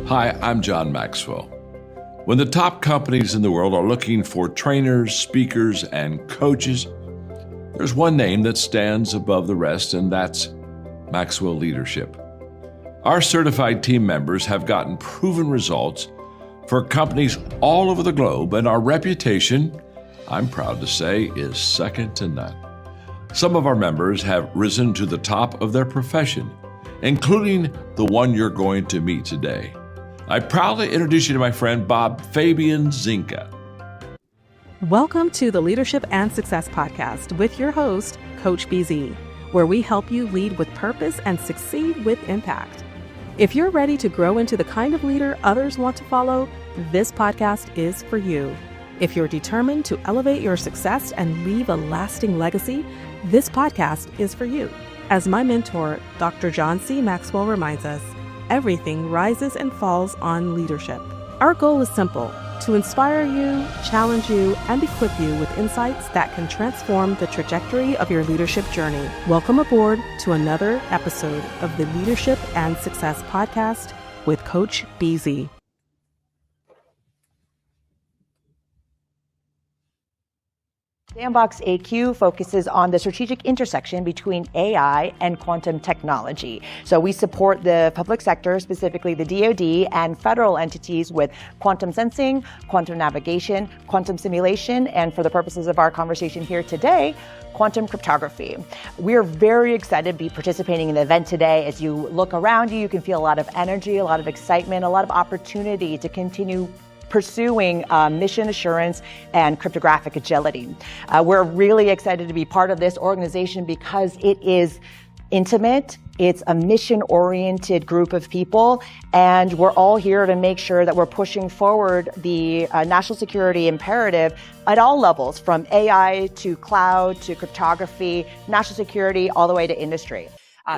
Hi, I'm John Maxwell. When the top companies in the world are looking for trainers, speakers, and coaches, there's one name that stands above the rest, and that's Maxwell Leadership. Our certified team members have gotten proven results for companies all over the globe, and our reputation, I'm proud to say, is second to none. Some of our members have risen to the top of their profession, including the one you're going to meet today. I proudly introduce you to my friend Bob Fabian Zinka. Welcome to the Leadership and Success Podcast with your host, Coach BZ, where we help you lead with purpose and succeed with impact. If you're ready to grow into the kind of leader others want to follow, this podcast is for you. If you're determined to elevate your success and leave a lasting legacy, this podcast is for you. As my mentor, Dr. John C. Maxwell reminds us, everything rises and falls on leadership. Our goal is simple: to inspire you, challenge you, and equip you with insights that can transform the trajectory of your leadership journey. Welcome aboard to another episode of the Leadership and Success Podcast with Coach BZ. Sandbox AQ focuses on the strategic intersection between AI and quantum technology. So we support the public sector, specifically the DoD, and federal entities with quantum sensing, quantum navigation, quantum simulation, and for the purposes of our conversation here today, quantum cryptography. We are very excited to be participating in the event today. As you look around you, you can feel a lot of energy, a lot of excitement, a lot of opportunity to continue pursuing mission assurance and cryptographic agility. We're really excited to be part of this organization because it is intimate, it's a mission-oriented group of people, and we're all here to make sure that we're pushing forward the national security imperative at all levels, from AI to cloud to cryptography, national security, all the way to industry.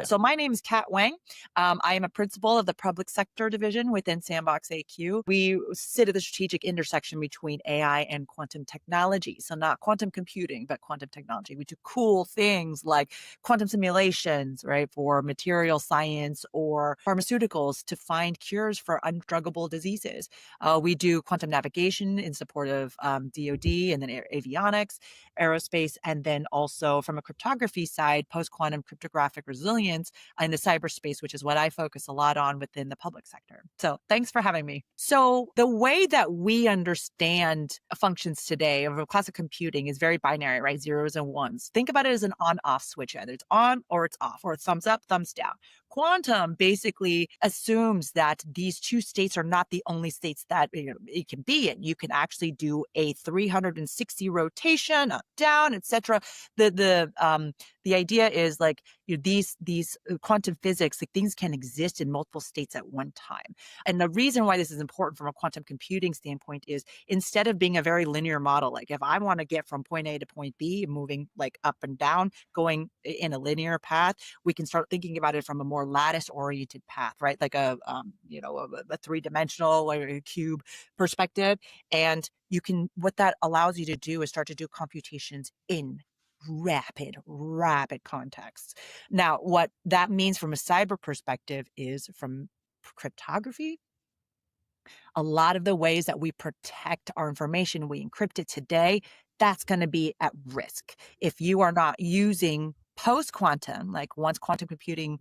So my name is Kathryn Wang. I am a principal of the public sector division within Sandbox AQ. We sit at the strategic intersection between AI and quantum technology. So not quantum computing, but quantum technology. We do cool things like quantum simulations, right, for material science or pharmaceuticals to find cures for undruggable diseases. We do quantum navigation in support of DoD and then avionics, aerospace, and then also from a cryptography side, post-quantum cryptographic resilience in the cyberspace, which is what I focus a lot on within the public sector. So thanks for having me. So the way that we understand functions today of classic computing is very binary, right? Zeros and ones. Think about it as an on-off switch. Either it's on or it's off, or thumbs up, thumbs down. Quantum basically assumes that these two states are not the only states that it can be in. You can actually do a 360 rotation, up, down, etc. The idea is like these quantum physics, like things can exist in multiple states at one time. And the reason why this is important from a quantum computing standpoint is instead of being a very linear model, like if I want to get from point A to point B, moving like up and down, going in a linear path, we can start thinking about it from a more lattice-oriented path, right? Like a three-dimensional or a cube perspective. And you can, what that allows you to do is start to do computations in rapid contexts. Now, what that means from a cyber perspective is from cryptography, a lot of the ways that we protect our information, we encrypt it today, that's going to be at risk. If you are not using post-quantum, like once quantum computing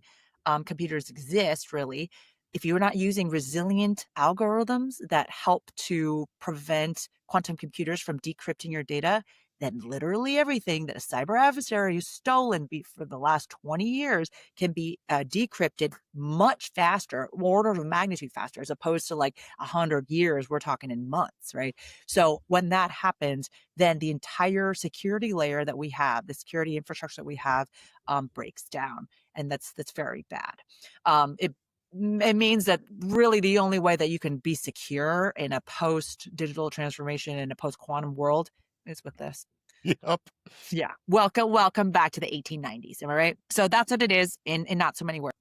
computers exist, really, if you're not using resilient algorithms that help to prevent quantum computers from decrypting your data, then literally everything that a cyber adversary has stolen for the last 20 years can be decrypted much faster, order of magnitude faster, as opposed to like 100 years, we're talking in months, right? So when that happens, then the entire security layer that we have, the security infrastructure that we have, breaks down. And that's very bad. It means that really the only way that you can be secure in a post-digital transformation, in a post-quantum world, is with this. Yep. Yeah. Welcome back to the 1890s. Am I right? So that's what it is in not so many words.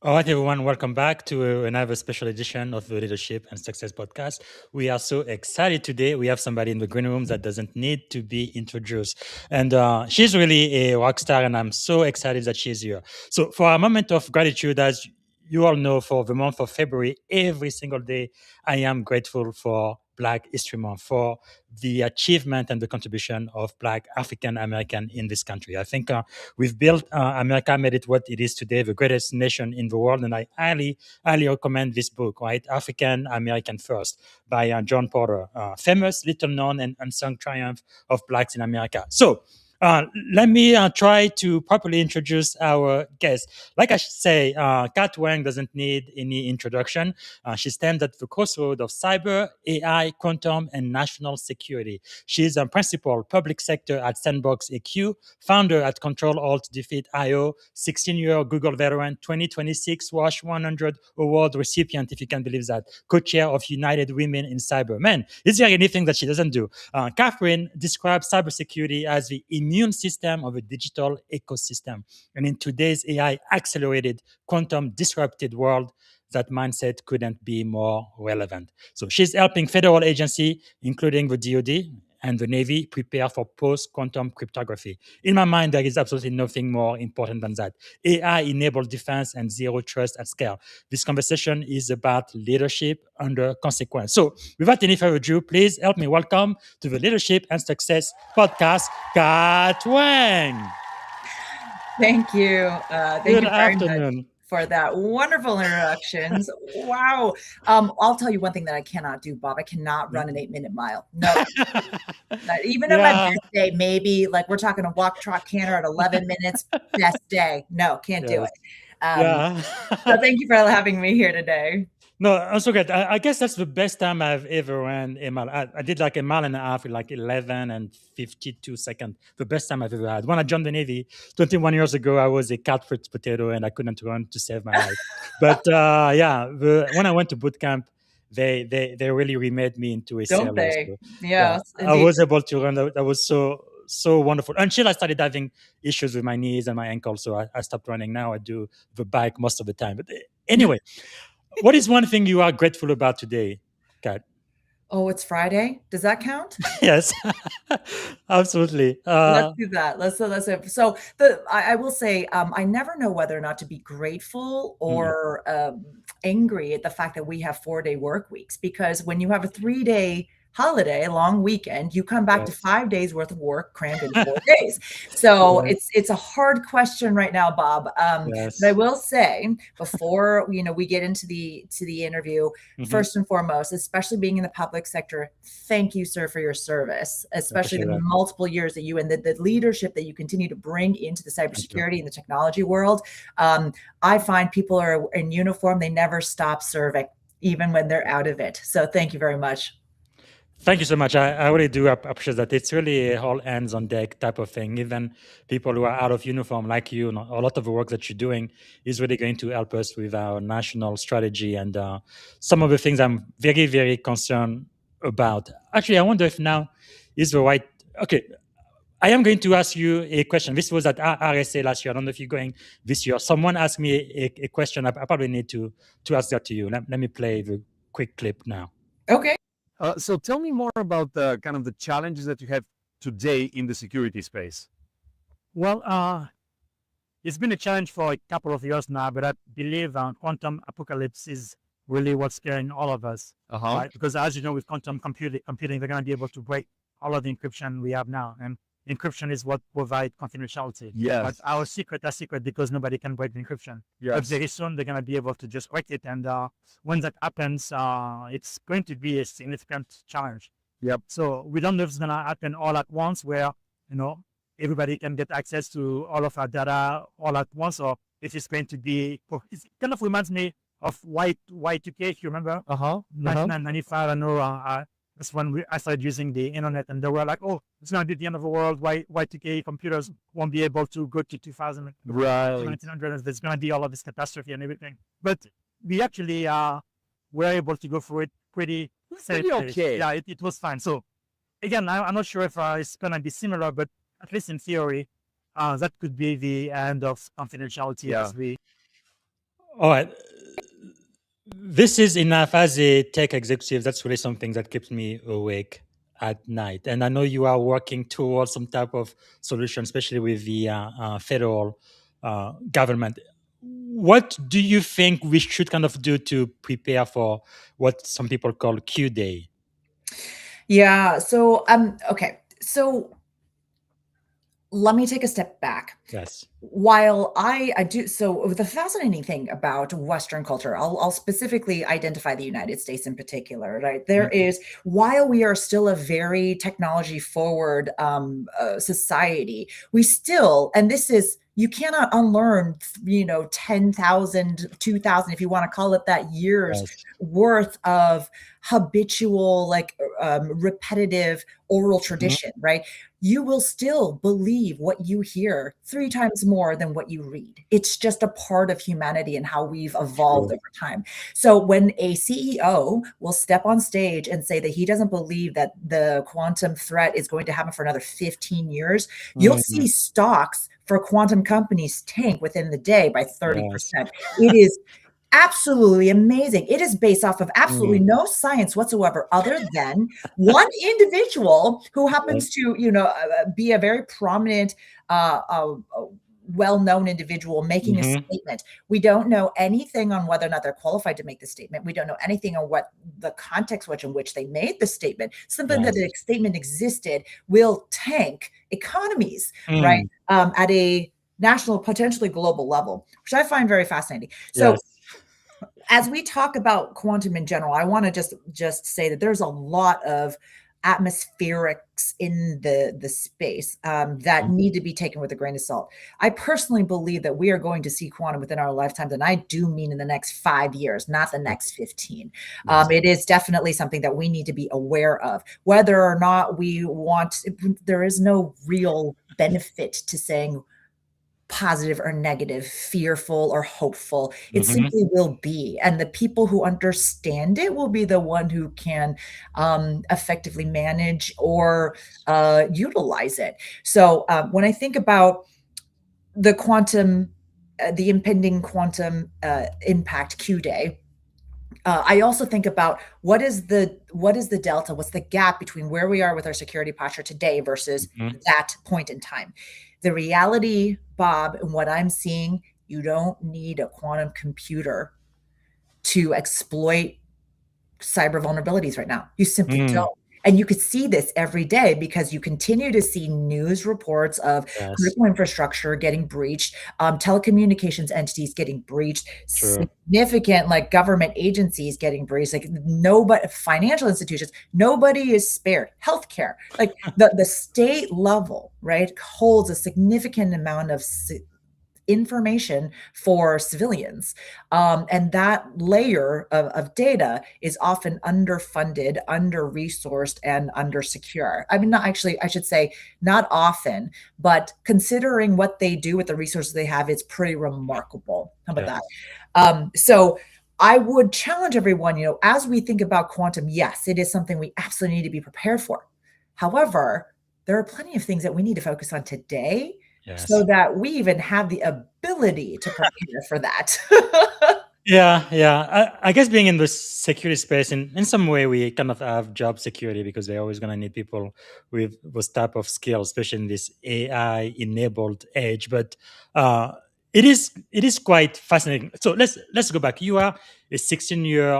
All right, everyone, welcome back to another special edition of the Leadership and Success Podcast. We are so excited today. We have somebody in the green room that doesn't need to be introduced. And she's really a rock star, and I'm so excited that she's here. So, for a moment of gratitude, as you all know, for the month of February, every single day, I am grateful for Black History Month, for the achievement and the contribution of Black African American in this country. I think we've built America, made it what it is today, the greatest nation in the world. And I highly recommend this book, right? African American First by John Porter, famous, little known, and unsung triumph of Blacks in America. So, let me try to properly introduce our guest. Like I should say, Kathryn Wang doesn't need any introduction. She stands at the crossroad of cyber, AI, quantum, and national security. She is a principal public sector at Sandbox AQ, founder at Control Alt Defeat IO, 16-year Google veteran, 2026 WASH 100 award recipient, if you can believe that, co-chair of United Women in Cyber. Man, is there anything that she doesn't do? Kathryn describes cybersecurity as the immune system of a digital ecosystem. And in today's AI accelerated, quantum disrupted world, that mindset couldn't be more relevant. So she's helping federal agencies, including the DoD and the Navy, prepare for post-quantum cryptography. In my mind, there is absolutely nothing more important than that. AI-enabled defense and zero trust at scale. This conversation is about leadership under consequence. So without any further ado, please help me welcome to the Leadership and Success Podcast, Kathryn Wang. Thank you. Thank Good you very afternoon. much for that wonderful introductions. Wow. I'll tell you one thing that I cannot do, Bob. I cannot run an 8-minute mile. No. Not even on my best day, maybe like we're talking a walk, trot, canter at 11 minutes, best day. No, can't do it. So thank you for having me here today. No, I'm so good. I guess that's the best time I've ever ran a mile. I did like a mile and a half in like 11 and 52 seconds. The best time I've ever had. When I joined the Navy 21 years ago, I was a cat fruit potato and I couldn't run to save my life. But when I went to boot camp, they really remade me into a Don't sailor. they? So, Yes, I was able to run. That was so wonderful. Until I started having issues with my knees and my ankles, so I stopped running. Now I do the bike most of the time. But anyway. What is one thing you are grateful about today, Kat? Oh, it's Friday. Does that count? Yes, absolutely. Let's do that. Let's. So I will say, I never know whether or not to be grateful or angry at the fact that we have 4-day work weeks, because when you have a 3-day holiday, a long weekend, you come back to 5 days worth of work crammed in 4 days. So it's a hard question right now, Bob. But I will say, before we get into the interview, first and foremost, especially being in the public sector, thank you, sir, for your service, especially the multiple years that you and the leadership that you continue to bring into the cybersecurity and the technology world. I find people are in uniform, they never stop serving, even when they're out of it. So thank you very much. Thank you so much. I really do appreciate that. It's really a all hands on deck type of thing. Even people who are out of uniform like you, a lot of the work that you're doing is really going to help us with our national strategy and some of the things I'm very, very concerned about. Actually, I wonder if now is the right... Okay, I am going to ask you a question. This was at RSA last year. I don't know if you're going this year. Someone asked me a question. I probably need to ask that to you. Let me play the quick clip now. Okay. So tell me more about the kind of the challenges that you have today in the security space. Well, it's been a challenge for a couple of years now, but I believe quantum apocalypse is really what's scaring all of us. Right? Because as you know, with quantum computing, they're going to be able to break all of the encryption we have now. And encryption is what provides confidentiality. Yes. But our secret are secret because nobody can break the encryption. Yes. But very soon they're going to be able to just break it. And when that happens, it's going to be a significant challenge. Yep. So we don't know if it's going to happen all at once where, everybody can get access to all of our data all at once, or if it's going to be, it kind of reminds me of Y2K, if you remember. 1995, I know that's when I started using the internet, and they were like, "Oh, it's going to be the end of the world. Y2K computers won't be able to go to 2000, right? 1900. There's going to be all of this catastrophe and everything." But we actually were able to go through it pretty safely. Okay. Yeah, it was fine. So again, I'm not sure if it's going to be similar, but at least in theory, that could be the end of confidentiality as we. All right. This is enough as a tech executive. That's really something that keeps me awake at night. And I know you are working towards some type of solution, especially with the federal government. What do you think we should kind of do to prepare for what some people call Q Day? Yeah. So, okay. So let me take a step back. Yes. While I do so, the fascinating thing about Western culture, I'll specifically identify the United States in particular, right? There is, while we are still a very technology forward society, we still, and this is, you cannot unlearn, 10,000, 2,000, if you want to call it that, years Yes. worth of habitual, repetitive oral tradition, right? You will still believe what you hear 3 times more than what you read. It's just a part of humanity and how we've evolved over time. So when a CEO will step on stage and say that he doesn't believe that the quantum threat is going to happen for another 15 years, you'll see stocks for quantum companies tank within the day by 30%. Yes. It is absolutely amazing. It is based off of absolutely no science whatsoever, other than one individual who happens to, be a very prominent, well-known individual making a statement. We don't know anything on whether or not they're qualified to make the statement. We don't know anything on what the context was in which they made the statement. Simply that the statement existed will tank economies, right? At a national, potentially global level, which I find very fascinating. So as we talk about quantum in general, I want to just say that there's a lot of atmospherics in the space that need to be taken with a grain of salt. I personally believe that we are going to see quantum within our lifetimes, and I do mean in the next 5 years, not the next 15. It is definitely something that we need to be aware of. Whether or not we want, there is no real benefit to saying positive or negative, fearful or hopeful. It simply will be. And the people who understand it will be the one who can effectively manage or utilize it. So when I think about the quantum, the impending quantum impact Q Day, I also think about what is the delta, what's the gap between where we are with our security posture today versus that point in time. The reality, Bob, and what I'm seeing, you don't need a quantum computer to exploit cyber vulnerabilities right now. You simply don't. And you could see this every day because you continue to see news reports of critical infrastructure getting breached, telecommunications entities getting breached, significant government agencies getting breached, nobody, financial institutions, nobody is spared. Healthcare, the state level, right, holds a significant amount of information for civilians. And that layer of data is often underfunded, under-resourced, and under-secure. I mean, not actually, I should say not often, but considering what they do with the resources they have, it's pretty remarkable. How about that? So I would challenge everyone, as we think about quantum, yes, it is something we absolutely need to be prepared for. However, there are plenty of things that we need to focus on today so that we even have the ability to prepare for that. I guess being in the security space, in some way, we kind of have job security because they're always going to need people with those type of skills, especially in this AI-enabled age. But it is quite fascinating. So let's go back. You are a 16-year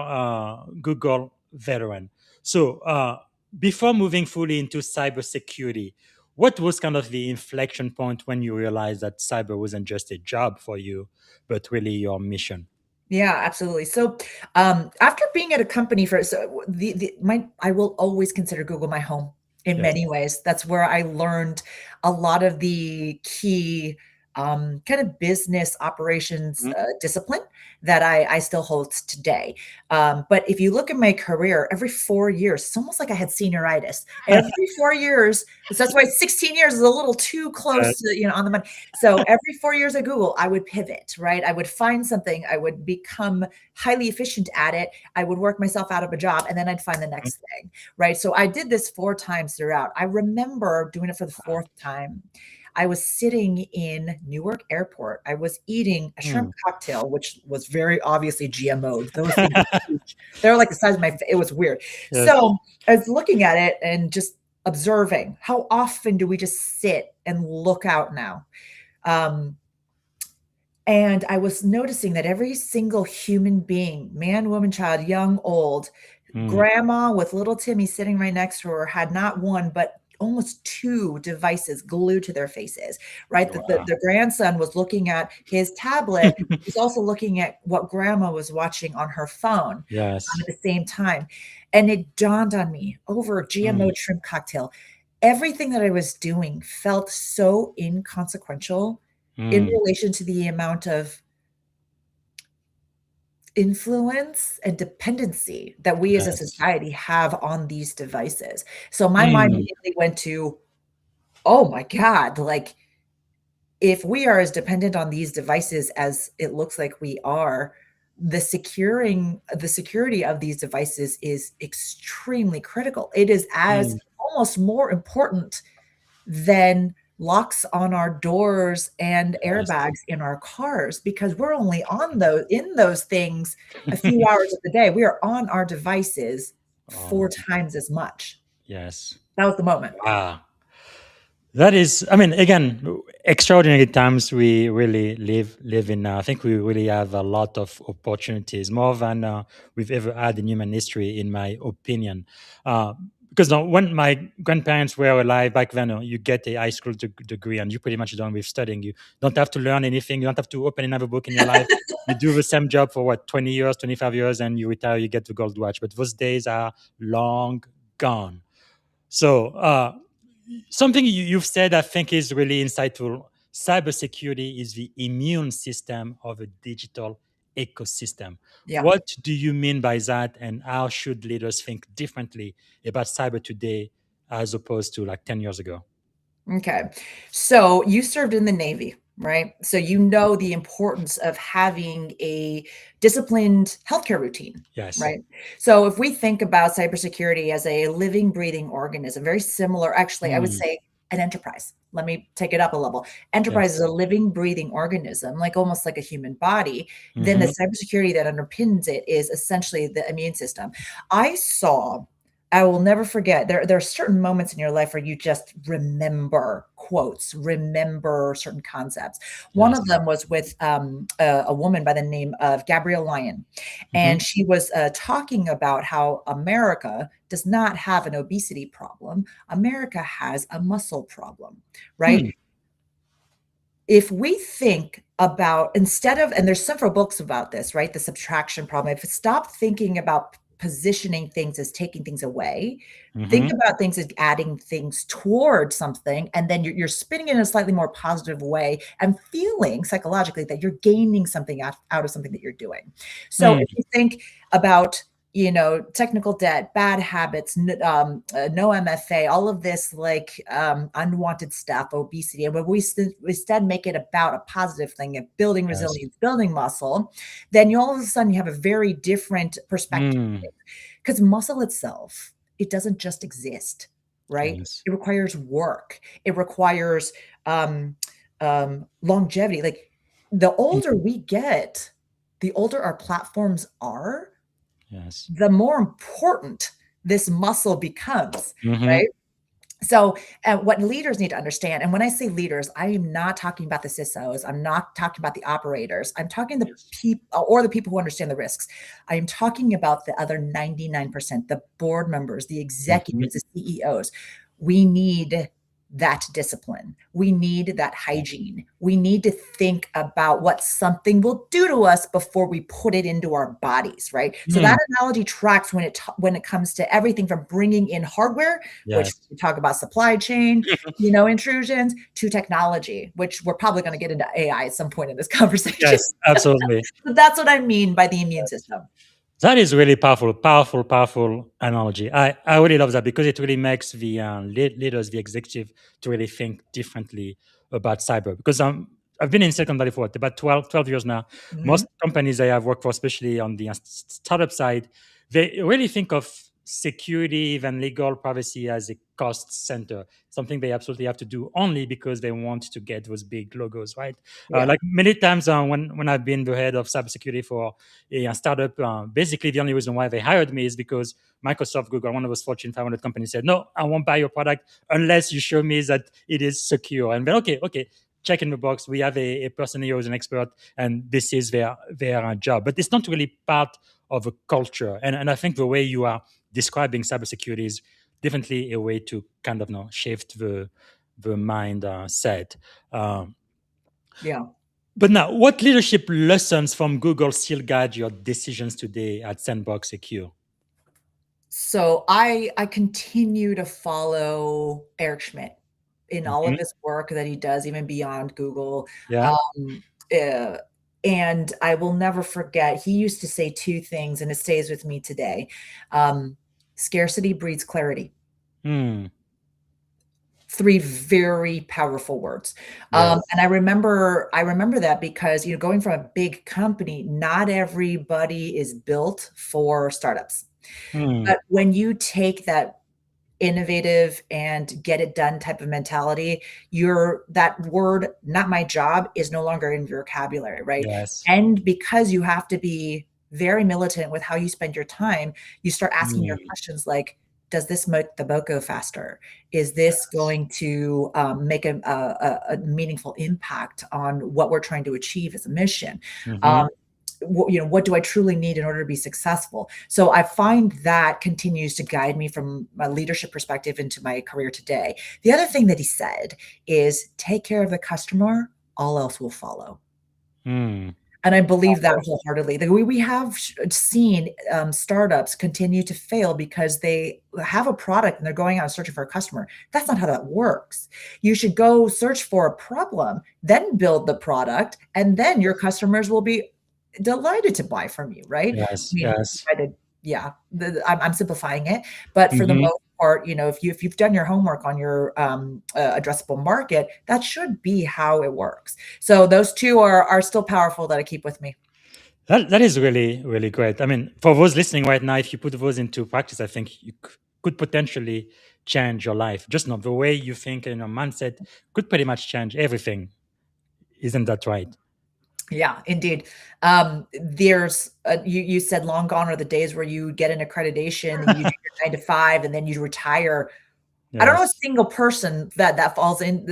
Google veteran. So before moving fully into cybersecurity, what was kind of the inflection point when you realized that cyber wasn't just a job for you, but really your mission? Yeah, absolutely. So after being at a company for I will always consider Google my home in many ways. That's where I learned a lot of the key kind of business operations discipline that I still hold today. But if you look at my career, every 4 years, it's almost like I had senioritis. Every 4 years, so that's why 16 years is a little too close to, on the money. So every 4 years at Google, I would pivot, right? I would find something, I would become highly efficient at it. I would work myself out of a job, and then I'd find the next thing, right? So I did this 4 times throughout. I remember doing it for the 4th time. I was sitting in Newark Airport. I was eating a shrimp cocktail, which was very obviously GMO'd. Those things were huge. They were like the size of my face. It was weird. Yes. So I was looking at it and just observing. How often do we just sit and look out now? And I was noticing that every single human being, man, woman, child, young, old, grandma with little Timmy sitting right next to her, had not one, but almost two devices glued to their faces, right? The grandson was looking at his tablet. He's also looking at what grandma was watching on her phone Yes. at the same time. And it dawned on me over GMO shrimp cocktail. Everything that I was doing felt so inconsequential in relation to the amount of influence and dependency that we as a society have on these devices. So my mind immediately went to, oh my God, like if we are as dependent on these devices as it looks like we are, the security of these devices is extremely critical. It is as almost more important than locks on our doors and airbags in our cars, because we're only on those things a few hours of the day. We are on our devices 4 times as much. Yes. That was the moment. Wow. That is, I mean, again, extraordinary times we really live in now. I think we really have a lot of opportunities, more than we've ever had in human history, in my opinion. Because when my grandparents were alive back then, you get a high school degree and you're pretty much done with studying. You don't have to learn anything. You don't have to open another book in your life. You do the same job for 20 years, 25 years, and you retire, you get the gold watch. But those days are long gone. So something you've said, I think, is really insightful. Cybersecurity is the immune system of a digital ecosystem. Yeah. What do you mean by that, and how should leaders think differently about cyber today as opposed to like 10 years ago? Okay. So you served in the Navy, right? So you know the importance of having a disciplined healthcare routine. Yes. Right. So if we think about cybersecurity as a living, breathing organism, very similar, actually, I would say an enterprise. Let me take it up a level. Enterprise is a living, breathing organism, like almost like a human body. Then the cybersecurity that underpins it is essentially the immune system. I will never forget, there are certain moments in your life where you just remember quotes, remember certain concepts. One of them was with a woman by the name of Gabrielle Lyon. And she was talking about how America does not have an obesity problem. America has a muscle problem, right? If we think about, instead of, and there's several books about this, right? The subtraction problem. If we stop thinking about positioning things as taking things away, think about things as adding things toward something, and then you're spinning it in a slightly more positive way and feeling psychologically that you're gaining something out of something that you're doing. So if you think about, technical debt, bad habits, no MFA, all of this like unwanted stuff, obesity, and when we instead make it about a positive thing of building resilience, building muscle, then all of a sudden you have a very different perspective. Because muscle itself, it doesn't just exist, right? It requires work. It requires longevity. Like the older we get, the older our platforms are, the more important this muscle becomes, right? So what leaders need to understand, and when I say leaders, I am not talking about the CISOs. I'm not talking about the operators. I'm talking the people, or the people who understand the risks. I am talking about the other 99%, the board members, the executives, the CEOs. We need that discipline. We need that hygiene. We need to think about what something will do to us before we put it into our bodies, right? So that analogy tracks when it comes to everything from bringing in hardware, which we talk about supply chain, intrusions, to technology, which we're probably going to get into AI at some point in this conversation. Yes, absolutely. But that's what I mean by the immune system. That is really powerful analogy. I really love that, because it really makes the leaders, the executive, to really think differently about cyber. Because I've been in Silicon Valley for about 12 years now. Most companies I have worked for, especially on the startup side, they really think of security, even legal privacy, as a cost center, something they absolutely have to do only because they want to get those big logos, right? Yeah. Like many times when I've been the head of cybersecurity for a startup, basically the only reason why they hired me is because Microsoft, Google, one of those Fortune 500 companies said, no, I won't buy your product unless you show me that it is secure. And then, okay, check in the box. We have a person here who's an expert, and this is their job. But it's not really part of a culture. And I think the way you are describing cybersecurity is definitely a way to kind of shift the mindset. Yeah. But now, what leadership lessons from Google still guide your decisions today at Sandbox Secure? So I continue to follow Eric Schmidt in all of his work that he does, even beyond Google. Yeah. And I will never forget, he used to say two things, and it stays with me today. Scarcity breeds clarity. Three very powerful words. Yes. And I remember that because, going from a big company, not everybody is built for startups. But when you take that innovative and get it done type of mentality, that word, not my job, is no longer in your vocabulary, right? Yes. And because you have to be very militant with how you spend your time, you start asking your questions like, does this make the boat go faster? Is this going to make a meaningful impact on what we're trying to achieve as a mission? What do I truly need in order to be successful? So I find that continues to guide me from my leadership perspective into my career today. The other thing that he said is take care of the customer, all else will follow. And I believe that wholeheartedly. We have seen startups continue to fail because they have a product and they're going out searching for a customer. That's not how that works. You should go search for a problem, then build the product, and then your customers will be delighted to buy from you, right? Yes. I'm simplifying it, but for the most part, if you've done your homework on your addressable market, that should be how it works. So those two are still powerful that I keep with me. That is really, really great. I mean, for those listening right now, if you put those into practice, I think you could potentially change your life. Just the way you think and your mindset could pretty much change everything. Isn't that right? Yeah, indeed. You said long gone are the days where you get an accreditation and you do your 9 to 5 and then you retire. Yes. I don't know a single person that falls in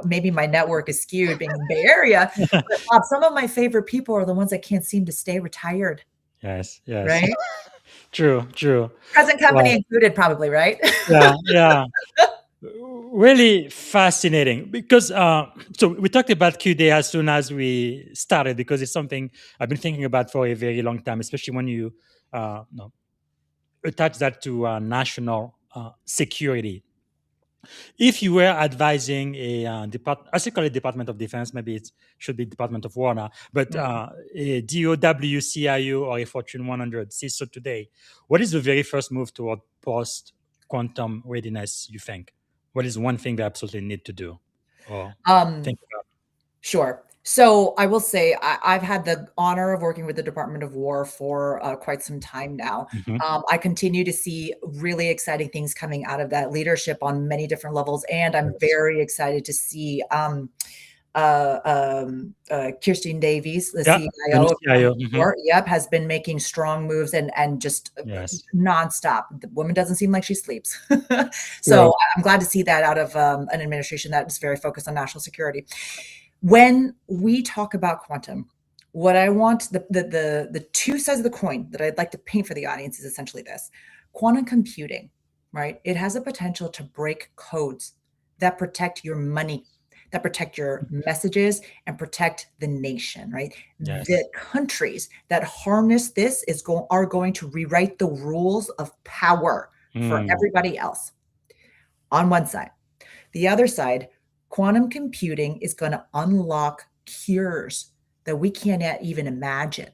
maybe my network is skewed being in the Bay Area, but some of my favorite people are the ones that can't seem to stay retired. Yes. Right? True. Present company included, probably, right? Yeah. Really fascinating because so we talked about Q-Day as soon as we started because it's something I've been thinking about for a very long time, especially when you attach that to national security. If you were advising a department, I call it Department of Defense, maybe it should be Department of War now, but a DOW, CIO, or a Fortune 100 CISO today, what is the very first move toward post-quantum readiness, you think? What is one thing they absolutely need to do or think about? Sure. So I will say I've had the honor of working with the Department of War for quite some time now. I continue to see really exciting things coming out of that leadership on many different levels. And I'm very excited to see Kirsten Davies, the CIO of War, has been making strong moves and just nonstop. The woman doesn't seem like she sleeps. So I'm glad to see that out of an administration that is very focused on national security. When we talk about quantum, what I want, the two sides of the coin that I'd like to paint for the audience is essentially this. Quantum computing, right? It has a potential to break codes that protect your money, that protect your messages, and protect the nation, right? Yes. The countries that harness this are going to rewrite the rules of power for everybody else on one side. The other side, quantum computing is going to unlock cures that we can't even imagine,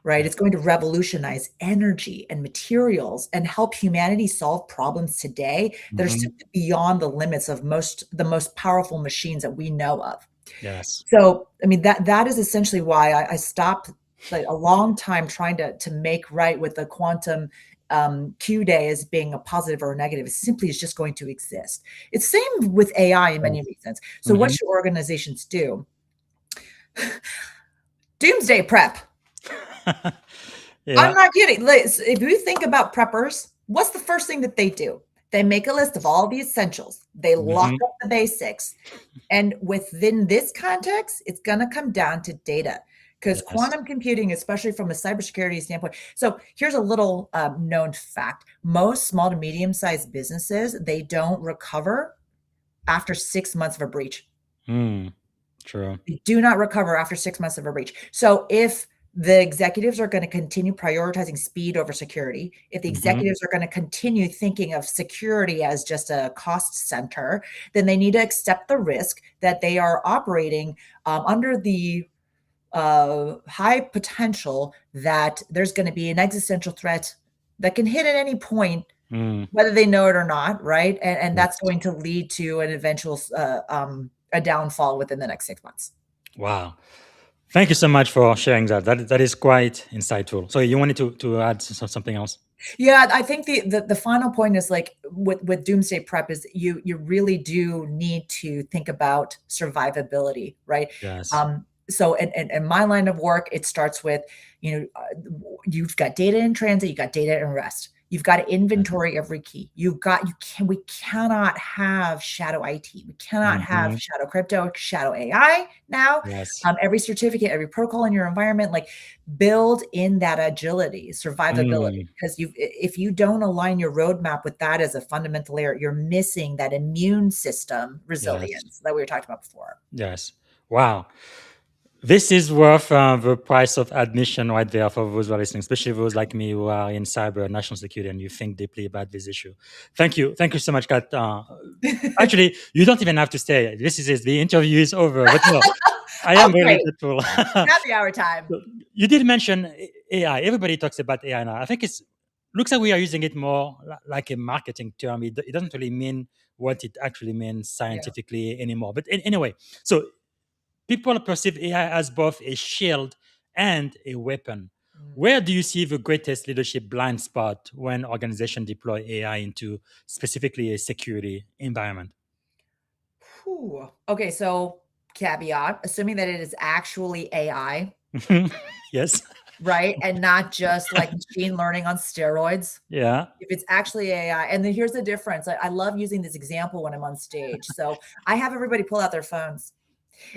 right? It's going to revolutionize energy and materials and help humanity solve problems today that are simply beyond the limits of the most powerful machines that we know of. Yes. So, I mean, that is essentially why I stopped a long time trying to make right with the quantum Q day as being a positive or a negative. It simply is just going to exist. It's same with AI in many reasons. So what should organizations do? Doomsday prep. Yeah. I'm not kidding. If you think about preppers, what's the first thing that they do? They make a list of all the essentials. They lock up the basics. And within this context, it's going to come down to data, because quantum computing, especially from a cybersecurity standpoint. So here's a little known fact. Most small to medium-sized businesses, they don't recover after 6 months of a breach. True. They do not recover after 6 months of a breach. So if the executives are going to continue prioritizing speed over security, if the executives are going to continue thinking of security as just a cost center, then they need to accept the risk that they are operating under the high potential that there's going to be an existential threat that can hit at any point, whether they know it or not, right? And that's going to lead to an eventual a downfall within the next 6 months. Wow. Thank you so much for sharing that. That is quite insightful. So you wanted to add something else? Yeah, I think the final point is, like, with doomsday prep is you really do need to think about survivability, right? Yes. So in my line of work, it starts with, you've got data in transit, you've got data in rest. You've got to inventory every key. We cannot have shadow IT. We cannot have shadow crypto, shadow AI now. Yes. Every certificate, every protocol in your environment, like, build in that agility, survivability. Because if you don't align your roadmap with that as a fundamental layer, you're missing that immune system resilience that we were talking about before. Yes. Wow. This is worth the price of admission right there for those who are listening, especially those like me who are in cyber and national security and you think deeply about this issue. Thank you. Thank you so much, Kat. Actually, you don't even have to stay. The interview is over. But no, I am really grateful. Happy hour time. You did mention AI. Everybody talks about AI now. I think looks like we are using it more like a marketing term. It doesn't really mean what it actually means scientifically anymore. But anyway, so people perceive AI as both a shield and a weapon. Where do you see the greatest leadership blind spot when organizations deploy AI into specifically a security environment? Okay, so caveat, assuming that it is actually AI. Yes. Right? And not just like machine learning on steroids. Yeah. If it's actually AI. And then here's the difference. I love using this example when I'm on stage. So I have everybody pull out their phones.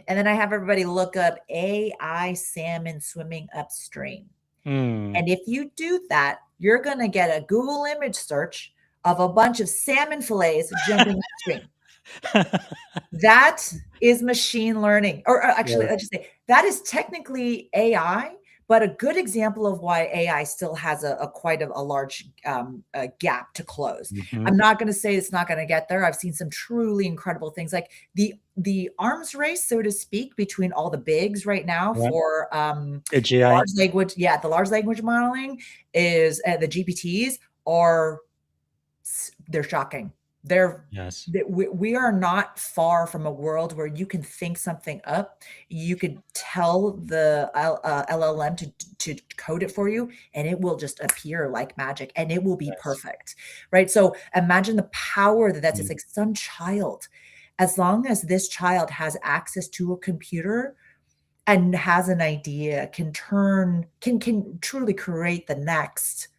And then I have everybody look up AI salmon swimming upstream. And if you do that, you're going to get a Google image search of a bunch of salmon fillets jumping upstream. That is machine learning. Or actually, let's just say that is technically AI, but a good example of why AI still has quite a large gap to close. I'm not going to say it's not going to get there. I've seen some truly incredible things, like the arms race, so to speak, between all the bigs right now for large language. Yeah, the large language modeling is the GPTs they're shocking. We are not far from a world where you can think something up. You could tell the LLM to code it for you, and it will just appear like magic, and it will be perfect, right? So imagine the power that's it's like some child, as long as this child has access to a computer and has an idea, can truly create the next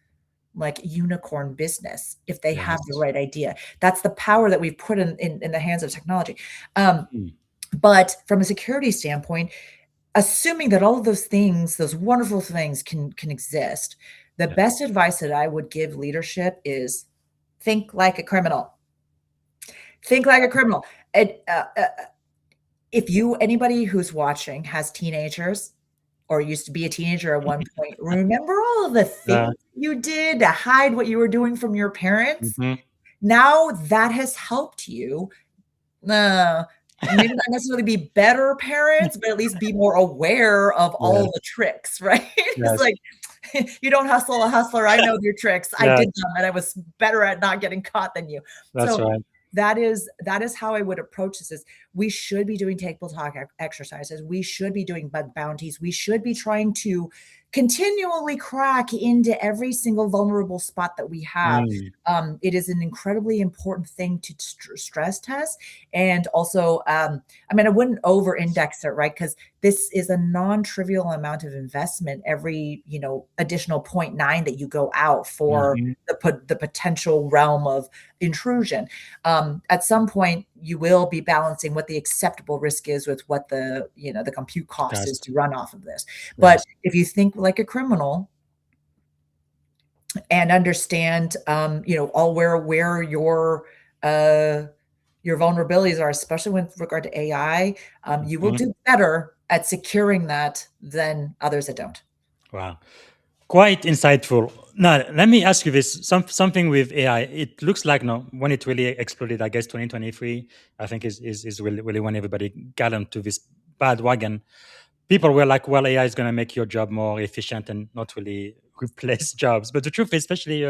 like unicorn business if they have the right idea. That's the power that we've put in the hands of technology. But from a security standpoint, assuming that all of those things, those wonderful things can exist, the best advice that I would give leadership is think like a criminal. Think like a criminal. Anybody who's watching has teenagers, or used to be a teenager at one point, remember all of the things you did to hide what you were doing from your parents? Now that has helped you. Maybe not necessarily be better parents, but at least be more aware of all the tricks, right? It's like, you don't hustle a hustler. I know your tricks. I did them, and I was better at not getting caught than you. That's right. That is how I would approach this. Is we should be doing table talk exercises. We should be doing bug bounties. We should be trying to continually crack into every single vulnerable spot that we have. It is an incredibly important thing to stress test. And also, I wouldn't over index it, right? Because this is a non-trivial amount of investment every, additional 0.9 that you go out for the potential realm of intrusion. At some point, you will be balancing what the acceptable risk is with what the compute cost is to run off of this. But if you think like a criminal and understand, all where your vulnerabilities are, especially with regard to AI, you will do better at securing that than others that don't. Wow. Quite insightful. Now, let me ask you this, something with AI. It looks like when it really exploded, I guess 2023, I think is really when everybody got onto this bandwagon. People were like, well, AI is going to make your job more efficient and not really replace jobs. But the truth is, especially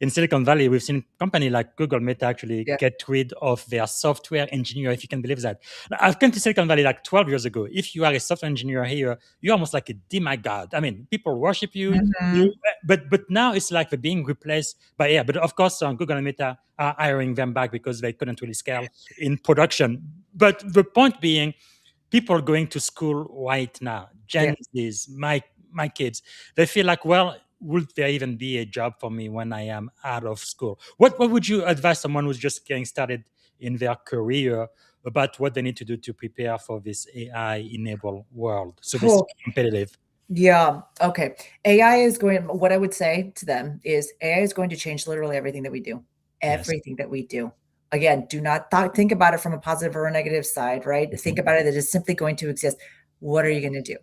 in Silicon Valley, we've seen companies like Google, Meta actually get rid of their software engineer, if you can believe that. I've come to Silicon Valley like 12 years ago. If you are a software engineer here, you're almost like a demigod. I mean, people worship you. But now it's like they're being replaced by AI. But of course, Google and Meta are hiring them back because they couldn't really scale in production. But the point being, people going to school right now, Gen Zs, my kids, they feel like, well, would there even be a job for me when I am out of school? What would you advise someone who's just getting started in their career about what they need to do to prepare for this AI-enabled world, so this competitive? Yeah. Okay. What I would say to them is AI is going to change literally everything that we do. Everything that we do. Again, do not think about it from a positive or a negative side, right? Think about it that it's simply going to exist. What are you going to do?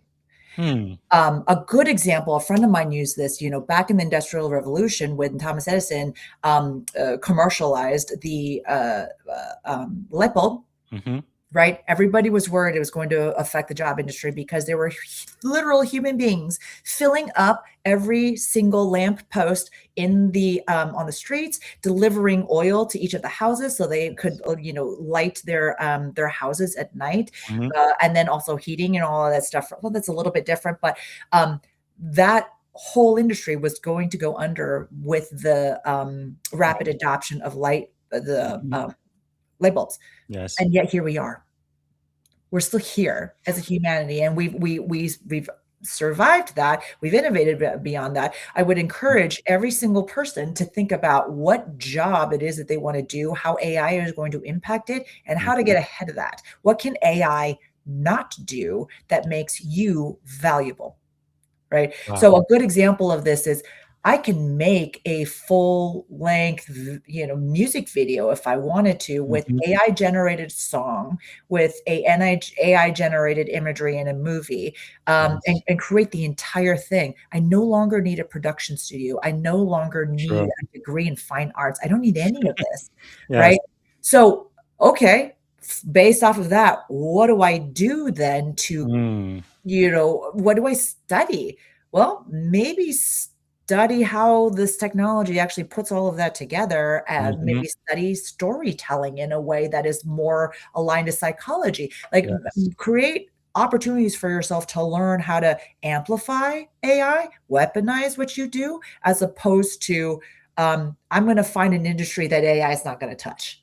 A good example, a friend of mine used this, back in the Industrial Revolution when Thomas Edison commercialized the light bulb. Right? Everybody was worried it was going to affect the job industry because there were literal human beings filling up every single lamp post in the on the streets, delivering oil to each of the houses so they could light their houses at night, and then also heating and all of that stuff. Well, that's a little bit different, but that whole industry was going to go under with the rapid adoption of light bulbs. Yes. And yet here we are. We're still here as a humanity, and we've survived that. We've innovated beyond that. I would encourage every single person to think about what job it is that they want to do, how AI is going to impact it, and how to get ahead of that. What can AI not do that makes you valuable? Right? Wow. So a good example of this is I can make a full-length, music video if I wanted to with AI-generated song, with AI-generated imagery in a movie, and create the entire thing. I no longer need a production studio. I no longer need a degree in fine arts. I don't need any of this, right? So, okay, based off of that, what do I do then to, what do I study? Well, maybe study how this technology actually puts all of that together, and maybe study storytelling in a way that is more aligned to psychology. Like create opportunities for yourself to learn how to amplify AI, weaponize what you do, as opposed to I'm going to find an industry that AI is not going to touch.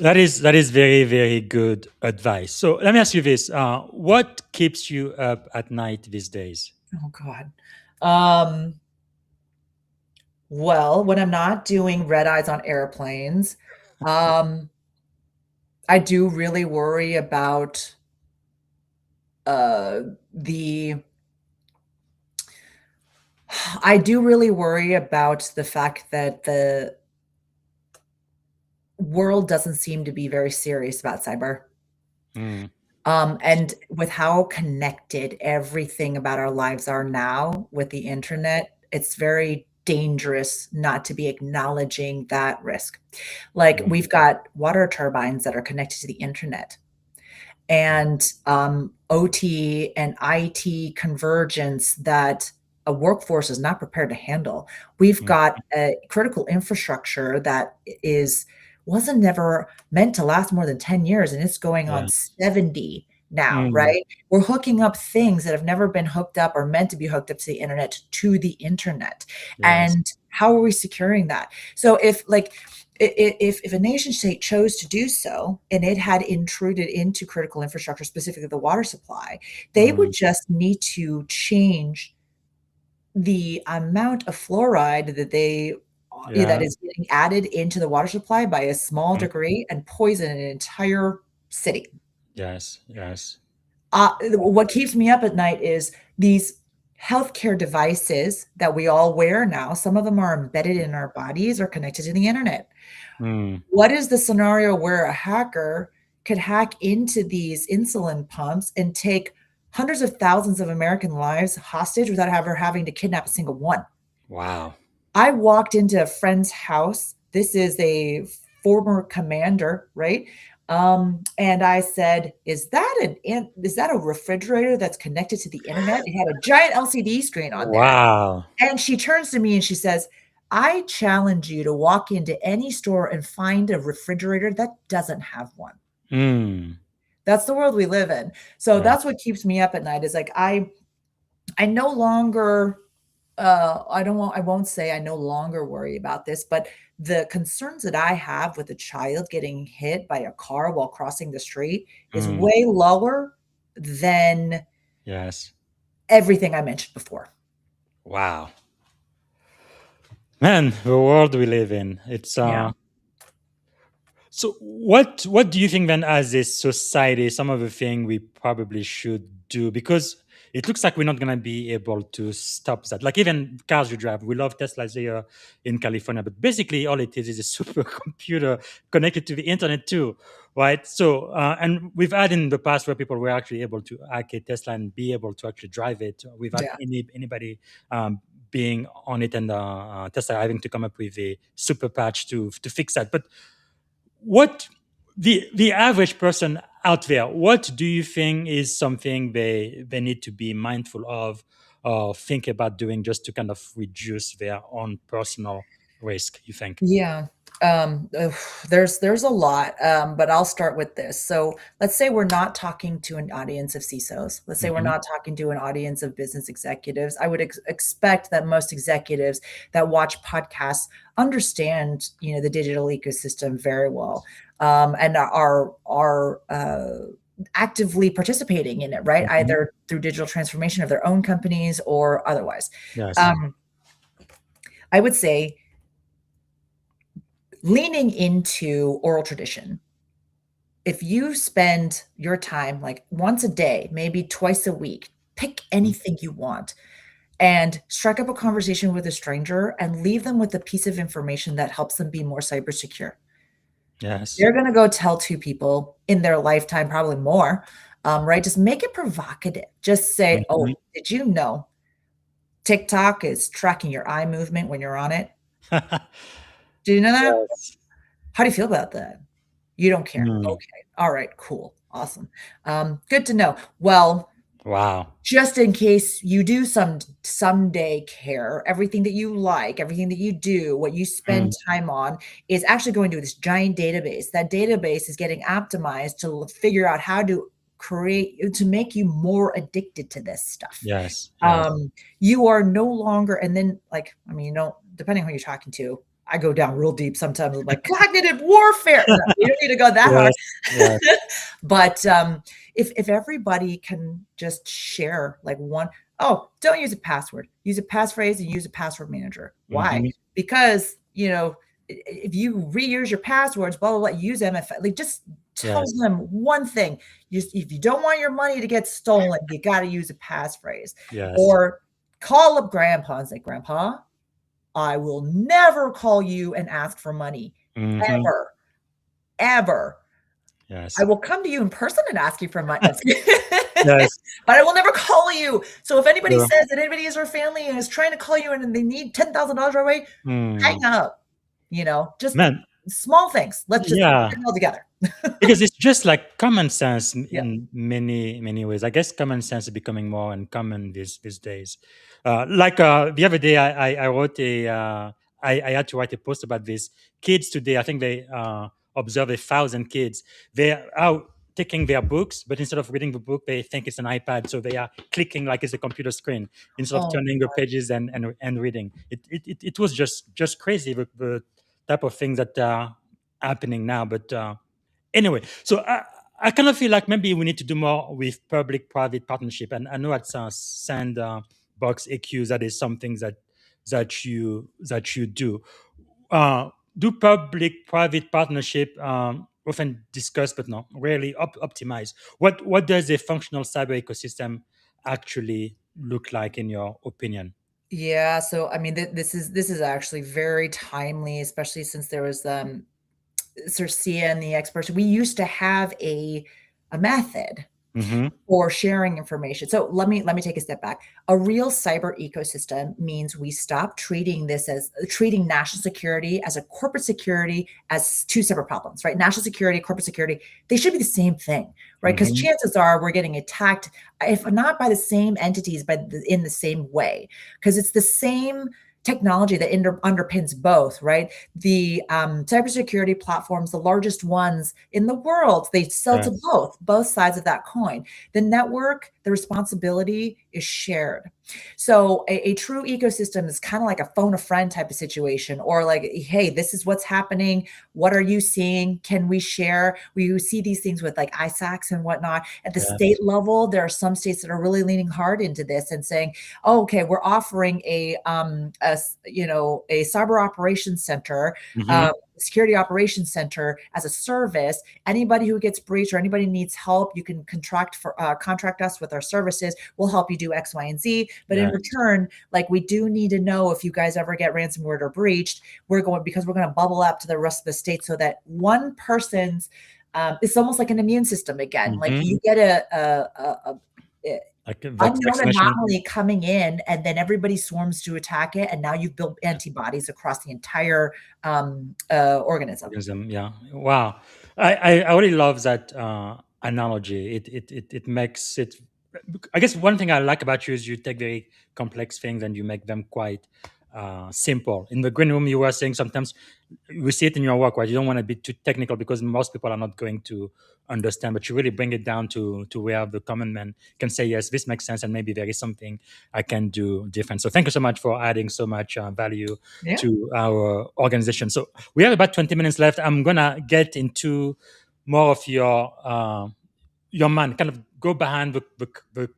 That is very, very good advice. So let me ask you this. What keeps you up at night these days? Oh, God. Well, when I'm not doing red eyes on airplanes, I do really worry about the fact that the world doesn't seem to be very serious about cyber. And with how connected everything about our lives are now with the internet, it's very dangerous not to be acknowledging that risk. Like we've got water turbines that are connected to the internet, and OT and IT convergence that a workforce is not prepared to handle. We've got a critical infrastructure that wasn't never meant to last more than 10 years, and it's going on 70 now, right? We're hooking up things that have never been hooked up or meant to be hooked up to the internet to the internet. Yes. And how are we securing that? So if a nation state chose to do so and it had intruded into critical infrastructure, specifically the water supply, they would just need to change the amount of fluoride that that is getting added into the water supply by a small degree and poison an entire city. Yes. Yes. What keeps me up at night is these healthcare devices that we all wear now. Some of them are embedded in our bodies or connected to the internet. What is the scenario where a hacker could hack into these insulin pumps and take hundreds of thousands of American lives hostage without ever having to kidnap a single one? Wow. I walked into a friend's house. This is a former commander, right? And I said, is that a refrigerator that's connected to the internet? It had a giant LCD screen on there. Wow. And she turns to me and she says, I challenge you to walk into any store and find a refrigerator that doesn't have one. That's the world we live in. So that's what keeps me up at night is like, I no longer, I won't say I no longer worry about this, but the concerns that I have with a child getting hit by a car while crossing the street is way lower than everything I mentioned before. Wow. Man, the world we live in. It's So what do you think then as a society, some of the things we probably should do? Because it looks like we're not going to be able to stop that. Like even cars you drive, we love Teslas here in California, but basically all it is a supercomputer connected to the internet too, right? So, and we've had in the past where people were actually able to hack a Tesla and be able to actually drive it without anybody being on it, and Tesla having to come up with a super patch to fix that. But what the average person out there, what do you think is something they need to be mindful of or think about doing just to kind of reduce their own personal risk, you think? Yeah. There's a lot, but I'll start with this. So let's say we're not talking to an audience of CISOs. Let's say we're not talking to an audience of business executives. I would expect that most executives that watch podcasts understand, the digital ecosystem very well, and are actively participating in it, right? Either through digital transformation of their own companies or otherwise. Yes. I would say leaning into oral tradition. If you spend your time like once a day, maybe twice a week, pick anything you want and strike up a conversation with a stranger and leave them with a piece of information that helps them be more cyber secure. Yes. They're going to go tell 2 people in their lifetime, probably more, right? Just make it provocative. Just say, oh, did you know TikTok is tracking your eye movement when you're on it? Do you know that? Yes. How do you feel about that? You don't care. Okay. All right. Cool. Awesome. Good to know. Well, Wow. just in case you do someday care, everything that you like, everything that you do, what you spend time on is actually going to this giant database. That database is getting optimized to figure out how to make you more addicted to this stuff. Yes. You are no longer, and then depending on who you're talking to, I go down real deep sometimes with like cognitive warfare. No, you don't need to go that hard. Yes. But if everybody can just share like don't use a password, use a passphrase and use a password manager. Why? Because, if you reuse your passwords, blah, blah, blah, use MFA, like just tell them one thing. If you don't want your money to get stolen, you got to use a passphrase. Yes. Or call up grandpa and say, Grandpa, I will never call you and ask for money. Ever. Yes. I will come to you in person and ask you for money. Yes. But I will never call you. So if anybody says that anybody is your family and is trying to call you and they need $10,000 right away, hang up. Just small things. Let's just put it all together. Because it's just like common sense in many, many ways. I guess common sense is becoming more uncommon these days. The other day, I wrote I had to write a post about this. Kids today, I think they observe 1,000 kids. They are taking their books, but instead of reading the book, they think it's an iPad, so they are clicking like it's a computer screen instead of Oh, turning the pages and reading. It was just crazy, the type of things that are happening now. But anyway, so I kind of feel like maybe we need to do more with public-private partnership. And I know at Sandbox AQs that is something that you do. Do public-private partnership often discussed, but not rarely optimized. What does a functional cyber ecosystem actually look like, in your opinion? yeah. So I mean, this is actually very timely, especially since there was Circia and the experts. We used to have a method Mm-hmm. for sharing information. So let me take a step back. A real cyber ecosystem means we stop treating national security as a corporate security as two separate problems, right? National security, corporate security, they should be the same thing, right? Because Mm-hmm. chances are we're getting attacked, if not by the same entities, but in the same way, because it's the same technology that underpins both, right? The cybersecurity platforms, the largest ones in the world, they sell to Yes. both sides of that coin. The network, the responsibility is shared. So a true ecosystem is kind of like a phone a friend type of situation, or like, hey, this is what's happening. What are you seeing? Can we share? We see these things with like ISACs and whatnot. At the Yes. state level, there are some states that are really leaning hard into this and saying, oh, okay, we're offering a cyber operations center, Mm-hmm. security operations center as a service. Anybody who gets breached or anybody needs help, you can contract us with our services. We'll help you do X, Y, and Z. But in Yes. return, like, we do need to know if you guys ever get ransomware or breached. Because we're going to bubble up to the rest of the state so that one person's it's almost like an immune system again. Like, Mm-hmm. you get a Like unknown vaccination. anomaly coming in, and then everybody swarms to attack it, and now you've built antibodies across the entire organism. Organism. Yeah. Wow. I really love that analogy. It makes it. I guess one thing I like about you is you take very complex things and you make them quite simple. In the green room, you were saying sometimes we see it in your work, right? You don't want to be too technical because most people are not going to understand, but you really bring it down to where the common man can say, yes, this makes sense, and maybe there is something I can do different. So thank you so much for adding so much value Yeah. to our organization. So we have about 20 minutes left. I'm gonna get into more of your mind, kind of go behind the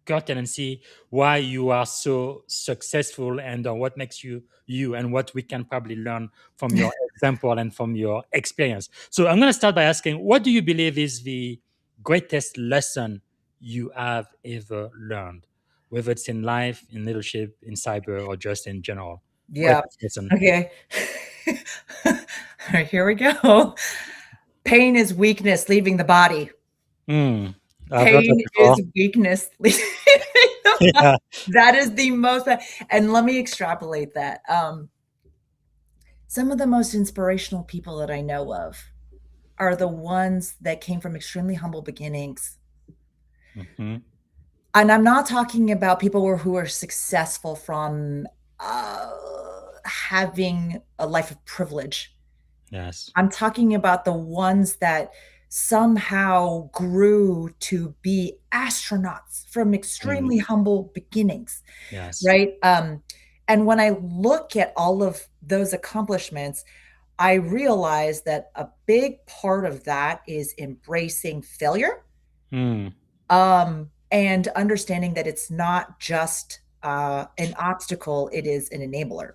curtain and see why you are so successful, and what makes you you, and what we can probably learn from your example and from your experience. So I'm going to start by asking, what do you believe is the greatest lesson you have ever learned, whether it's in life, in leadership, in cyber, or just in general? Yeah. Greatest lesson. Okay. All right, here we go. Pain is weakness leaving the body. I've heard that Pain before. is weakness leaving the body. Yeah. That is the most, and let me extrapolate that. Some of the most inspirational people that I know of are the ones that came from extremely humble beginnings. Mhm. And I'm not talking about people who are successful from having a life of privilege. Yes. I'm talking about the ones that somehow grew to be astronauts from extremely humble beginnings, Yes. right? And when I look at all of those accomplishments, I realize that a big part of that is embracing failure, Mm. and understanding that it's not just an obstacle, it is an enabler.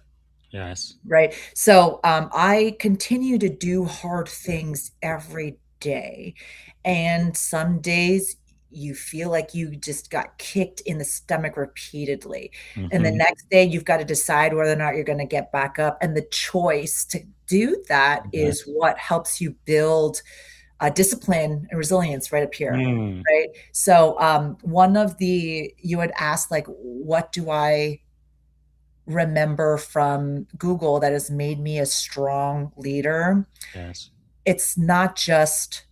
Yes. Right. So I continue to do hard things every day. And some days you feel like you just got kicked in the stomach repeatedly. And the Mhm. next day you've got to decide whether or not you're going to get back up. And the choice to do that is Yes. what helps you build discipline and resilience right up here. Mm. Right. So you had asked, like, what do I remember from Google that has made me a strong leader? Yes. It's not just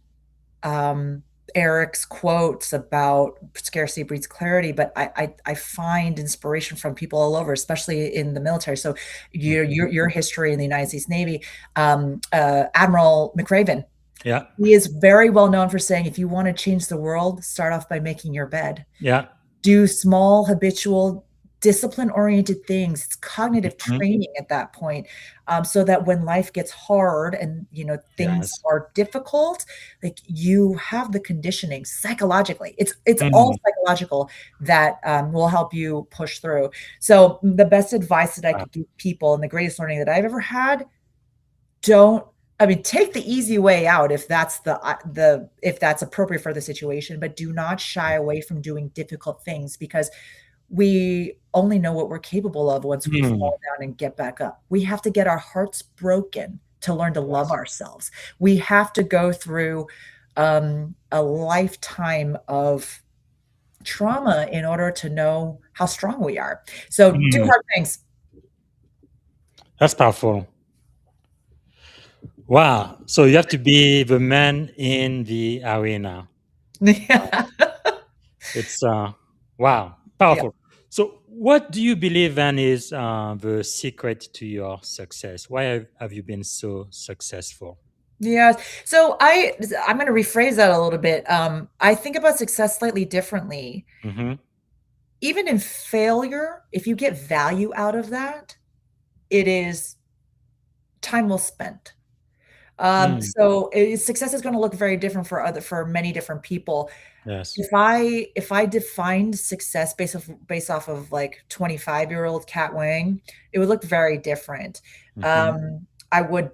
Eric's quotes about scarcity breeds clarity, but I find inspiration from people all over, especially in the military. So your history in the United States Navy, Admiral McRaven, Yeah. He is very well known for saying, if you want to change the world, start off by making your bed. Yeah. Do small, habitual, discipline-oriented things. It's cognitive Mhm. training at that point, so that when life gets hard and, things Yes. are difficult, like, you have the conditioning psychologically. It's all Mm. psychological that, will help you push through. So the best advice that I Wow. could give people, and the greatest learning that I've ever had, don't I mean, take the easy way out if that's if that's appropriate for the situation, but do not shy away from doing difficult things, because we only know what we're capable of once we Mm. fall down and get back up. We have to get our hearts broken to learn to love Yes. ourselves. We have to go through a lifetime of trauma in order to know how strong we are. So do Mm. hard things. That's powerful. Wow. So you have to be the man in the arena. Yeah. It's wow, Yeah. powerful. So what do you believe then is the secret to your success? Why have you been so successful? Yeah. So I'm going to rephrase that a little bit. I think about success slightly differently. Mm-hmm. Even in failure, if you get value out of that, it is time well spent. Mm. Success is going to look very different for many different people. Yes. If I defined success based off of like 25-year-old Kat Wang, it would look very different. Mm-hmm. I would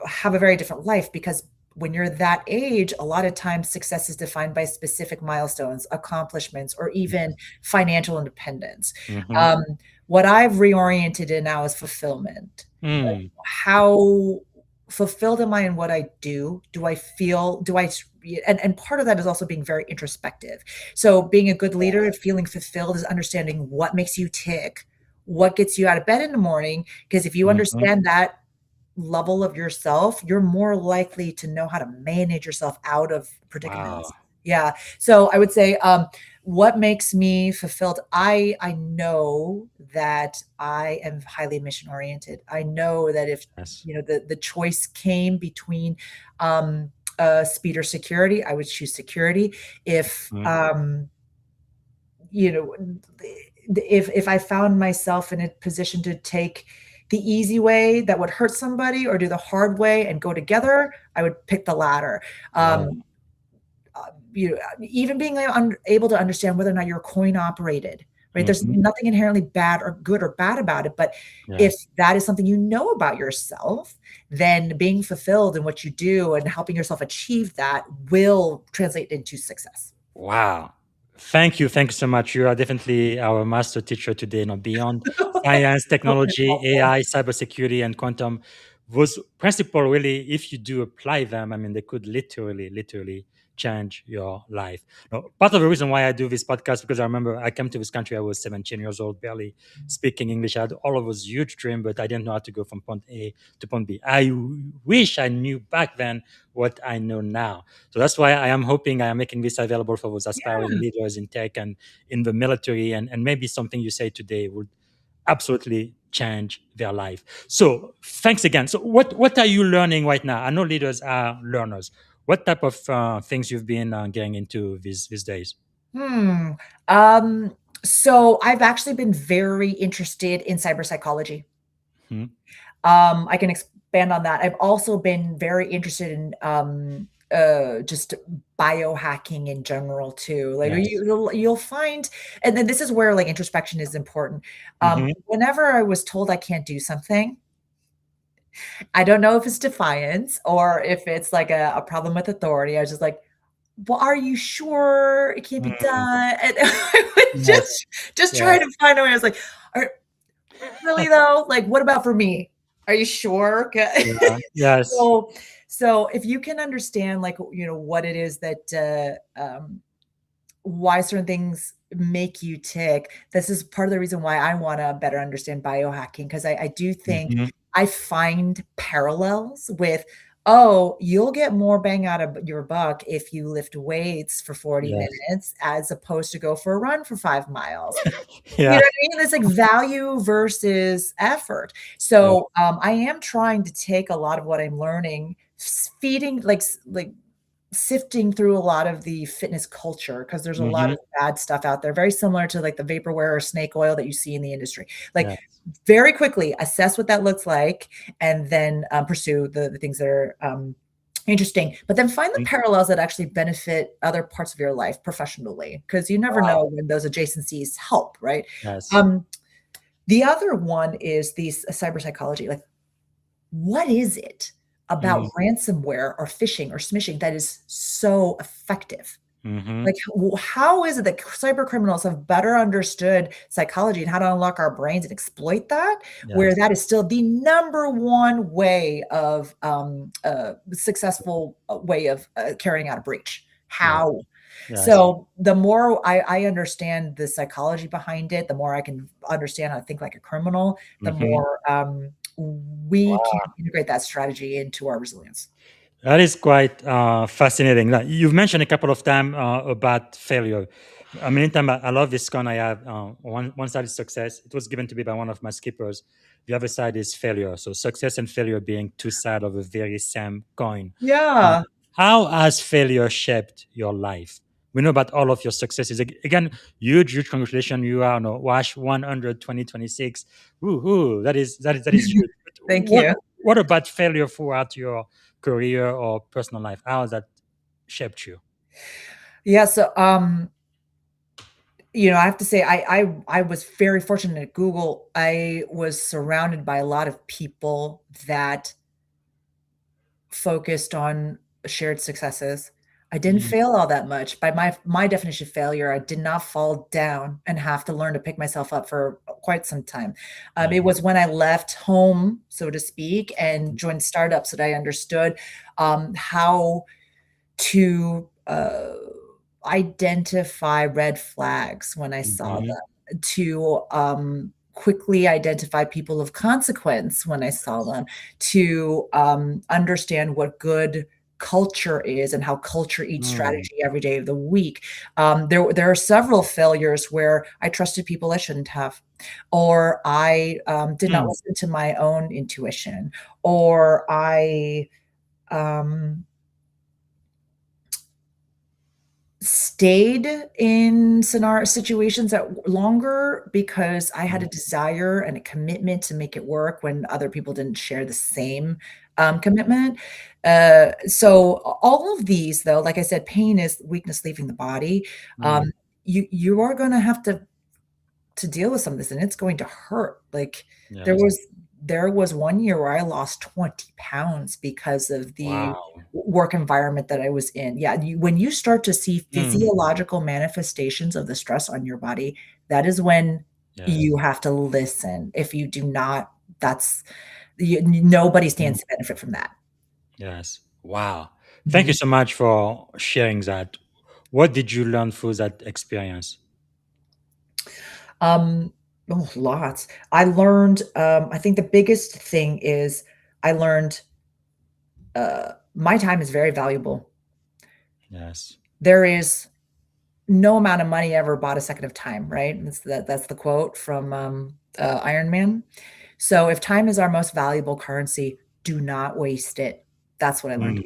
have a very different life, because when you're that age, a lot of times success is defined by specific milestones, accomplishments, or even financial independence. Mm-hmm. Um, what I've reoriented in now is fulfillment. Mm. How fulfilled am I in what I do? And part of that is also being very introspective. So being a good leader, feeling fulfilled, is understanding what makes you tick, what gets you out of bed in the morning. Because if you Mm-hmm. understand that level of yourself, you're more likely to know how to manage yourself out of Wow. predicaments. Yeah. So I would say, what makes me fulfilled? I know that I am highly mission oriented. I know that if Yes. the choice came between speed or security, I would choose security. If Mm. you know if I found myself in a position to take the easy way that would hurt somebody, or do the hard way and go together, I would pick the latter. Wow. Even being able to understand whether or not you're coin operated, right? There's Mm-hmm. nothing inherently bad or good or bad about it, but if Yes. that is something you know about yourself, then being fulfilled in what you do and helping yourself achieve that will translate into success. Wow. Thank you. Thank you so much. You are definitely our master teacher today, beyond science, technology, AI, cybersecurity, and quantum. Those principles really, if you do apply them, they could literally change your life. Now, part of the reason why I do this podcast, because I remember I came to this country, I was 17 years old, barely speaking English. I had all of those huge dreams, but I didn't know how to go from point A to point B. I wish I knew back then what I know now. So that's why I am hoping I am making this available for those aspiring leaders in tech and in the military, and maybe something you say today would absolutely change their life. So thanks again. So what are you learning right now? I know leaders are learners. What type of things you've been getting into these days? Hmm. So I've actually been very interested in cyber psychology. Hmm. I can expand on that. I've also been very interested in just biohacking in general too. Like Yes. you'll find, and then this is where like introspection is important. Hmm. Whenever I was told I can't do something, I don't know if it's defiance or if it's like a problem with authority. I was just like, well, are you sure it can't be Mm. done? And I would Yes. just try Yes. to find a way. I was like, really though? Like, what about for me? Are you sure? Yeah. Yes. So so if you can understand, like, what it is that, why certain things make you tick, this is part of the reason why I wanna better understand biohacking, 'cause I do think Hmm. I find parallels with, "Oh, you'll get more bang out of your buck if you lift weights for 40 Yes. minutes as opposed to go for a run for 5 miles." You know Yeah. what I mean? It's like value versus effort. Yeah. So, I am trying to take a lot of what I'm learning feeding like sifting through a lot of the fitness culture, because there's a lot of bad stuff out there, very similar to like the vaporware or snake oil that you see in the industry. Like Yes. very quickly assess what that looks like, and then pursue the things that are interesting, but then find the parallels that actually benefit other parts of your life professionally, because you never know when those adjacencies help, right? Yes. The other one is these cyber psychology. Like, what is it about ransomware or phishing or smishing that is so effective? Like, how is it that cyber criminals have better understood psychology and how to unlock our brains and exploit that, where Yes. that is still the number one way of successful way of carrying out a breach? How? Yes. So the more I understand the psychology behind it, the more I can understand how to think like a criminal, the more we can integrate that strategy into our resilience. That is quite fascinating. Like, you've mentioned a couple of times about failure. Many times I love this con I have. One side is success. It was given to me by one of my skippers. The other side is failure. So success and failure being two sides of a very same coin. Yeah. How has failure shaped your life? We know about all of your successes. Again, huge congratulations. You are on WASH 100 2026. Woohoo! That is huge. Thank What, you. what about failure throughout your career or personal life? How has that shaped you? Yeah. So, I have to say, I was very fortunate at Google. I was surrounded by a lot of people that focused on shared successes. I didn't fail all that much. By my definition of failure, I did not fall down and have to learn to pick myself up for quite some time. It was when I left home, so to speak, and joined startups that I understood how to identify red flags when I saw them, to quickly identify people of consequence when I saw them, to understand what good culture is and how culture eats strategy every day of the week. There are several failures where I trusted people I shouldn't have, or I did not listen to my own intuition, or I stayed in situations that longer because I had a desire and a commitment to make it work when other people didn't share the same commitment. So all of these, though, like I said, pain is weakness leaving the body. You are going to have to deal with some of this, and it's going to hurt. Like there was one year where I lost 20 pounds because of the work environment that I was in. Yeah. When you start to see physiological manifestations of the stress on your body, that is when you have to listen. If you do not, nobody stands to benefit from that. Yes. Wow. Thank you so much for sharing that. What did you learn through that experience? Lots. I learned, I think the biggest thing is I learned my time is very valuable. Yes. There is no amount of money ever bought a second of time, right? That's the quote from Iron Man. So if time is our most valuable currency, do not waste it. That's what I learned.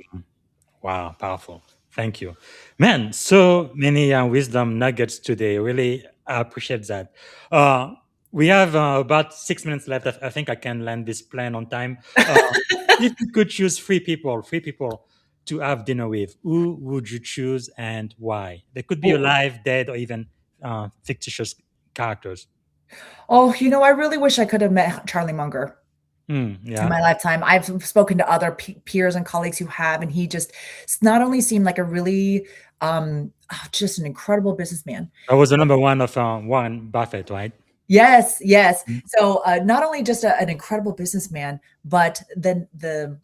Wow, powerful. Thank you. Man, so many wisdom nuggets today. Really appreciate that. We have about 6 minutes left. I think I can land this plan on time. If you could choose three people to have dinner with, who would you choose and why? They could be alive, dead, or even fictitious characters. Oh, I really wish I could have met Charlie Munger in my lifetime. I've spoken to other peers and colleagues who have, and he just not only seemed like a really just an incredible businessman. I was the number one of Warren Buffett, right? Yes. So not only just an incredible businessman, but then the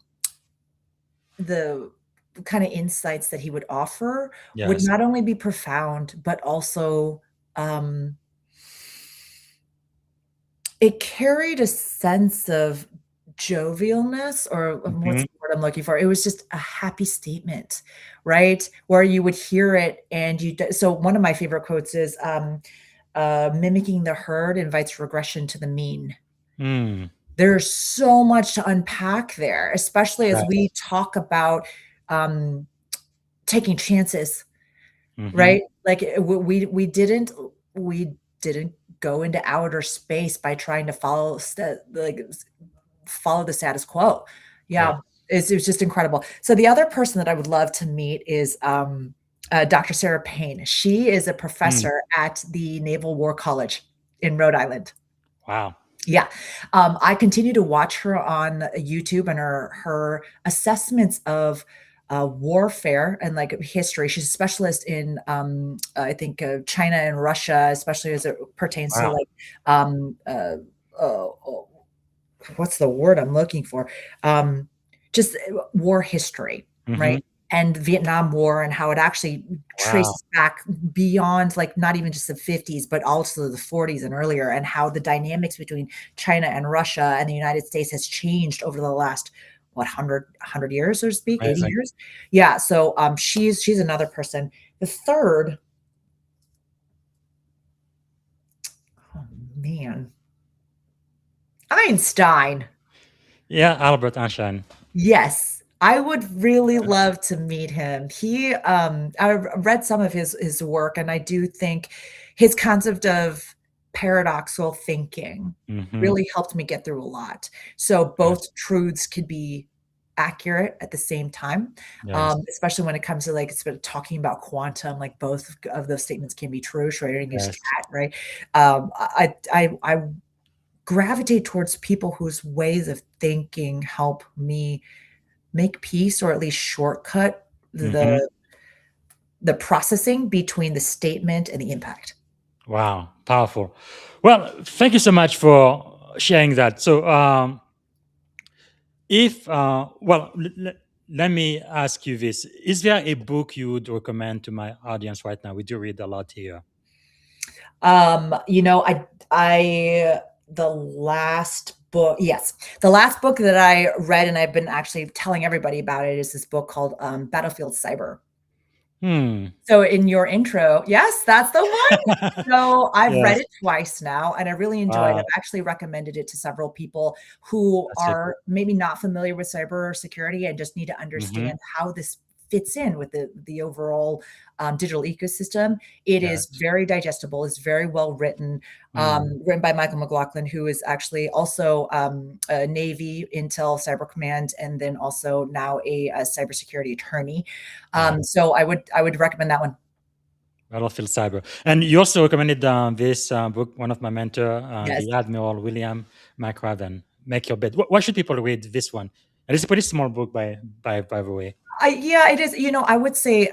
kind of insights that he would offer would not only be profound, but also it carried a sense of jovialness, or what's the word I'm looking for? It was just a happy statement, right? Where you would hear it and so one of my favorite quotes is, mimicking the herd invites regression to the mean. There's so much to unpack there, especially as we Yes. talk about um, taking chances, Hmm. right? Like we didn't go into outer space by trying to follow the status quo. Yeah. Yeah, it was just incredible. So the other person that I would love to meet is Dr. Sarah Payne. She is a Mm. professor at the Naval War College in Rhode Island. Wow. Yeah. I continue to watch her on YouTube and her assessments of warfare and like history. She's a specialist in I think China and Russia, especially as it pertains to Wow. like um uh, uh, what's the word I'm looking for? Um, just war history, Hmm. right? And Vietnam War and how it actually Wow. traces back beyond like not even just the 50s, but also the 40s and earlier, and how the dynamics between China and Russia and the United States has changed over the last what 100 years, so to speak, 80 Amazing. years. Yeah. So she's another person. The third, oh man, Einstein. Yeah, Albert Einstein. Yes, I would really love to meet him. I've read some of his work, and I do think his concept of paradoxical thinking Hmm. really helped me get through a lot. So Yes. both truths could be accurate at the same time, Yes. especially when it comes to like talking about quantum. Like both of those statements can be true. Schrodinger's Yes. cat, right? I gravitate towards people whose ways of thinking help me make peace or at least shortcut Hmm. the processing between the statement and the impact. Wow. Powerful. Well, thank you so much for sharing that. So, if well, let me ask you this: is there a book you would recommend to my audience right now? We do read a lot here. You know, I the last book, yes, the last book that I read, and I've been actually telling everybody about it, is this book called Battlefield Cyber. Hmm. So in your intro, yes, that's the one. So I've read Yes. it twice now, and I really enjoyed it. Wow. I've actually recommended it to several people who That's so are cool. maybe not familiar with cybersecurity and just need to Hmm. understand how this fits in with the overall digital ecosystem. It is Yes. very digestible. It's very well written. Hmm. Written by Michael McLaughlin, who is actually also a Navy Intel Cyber Command, and then also now a cybersecurity attorney. Wow. So I would recommend that one. Battlefield Cyber. And you also recommended this book, one of my mentor, Yes. the Admiral William McRaven, Make Your Bed. Why should people read this one? And it's a pretty small book, by the way. Yeah, it is. You know, I would say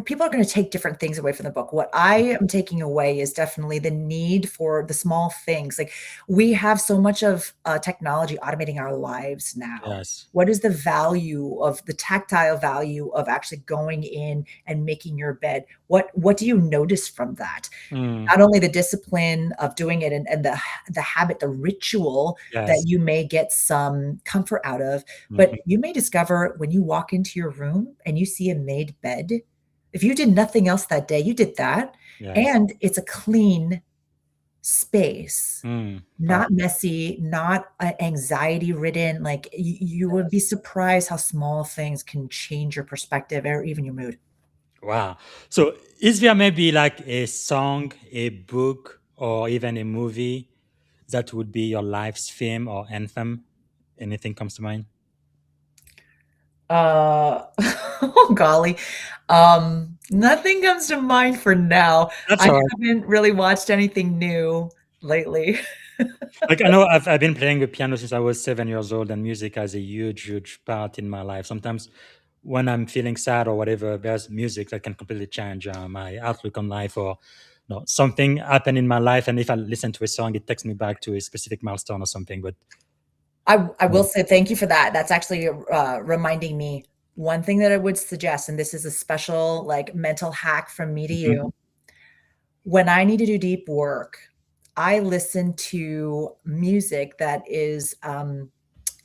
people are going to take different things away from the book. What I am taking away is definitely the need for the small things. Like we have so much of technology automating our lives now. Yes. What is the value of the tactile value of actually going in and making your bed? What do you notice from that? Mm, Not only the discipline of doing it and the habit, the ritual that yes. you may get some comfort out of, but Mhm. you may discover when you walk into your room and you see a made bed, if you did nothing else that day, you did that, Yes. and it's a clean space, Mm, not messy, not anxiety ridden. Like you would be surprised how small things can change your perspective or even your mood. wow. So, is there maybe like a song, a book, or even a movie that would be your life's theme or anthem? Anything comes to mind? Oh golly. Nothing comes to mind for now. That's I all right. haven't really watched anything new lately. Like I know I've been playing the piano since I was 7 years old, and music has a huge part in my life. Sometimes when I'm feeling sad or whatever, there's music that can completely change my outlook on life, or something happened in my life, and if I listen to a song, it takes me back to a specific milestone or something. But I will mm, say thank you for that. That's actually reminding me one thing that I would suggest, and this is a special like mental hack from me to mhm, you. When I need to do deep work, I listen to music that is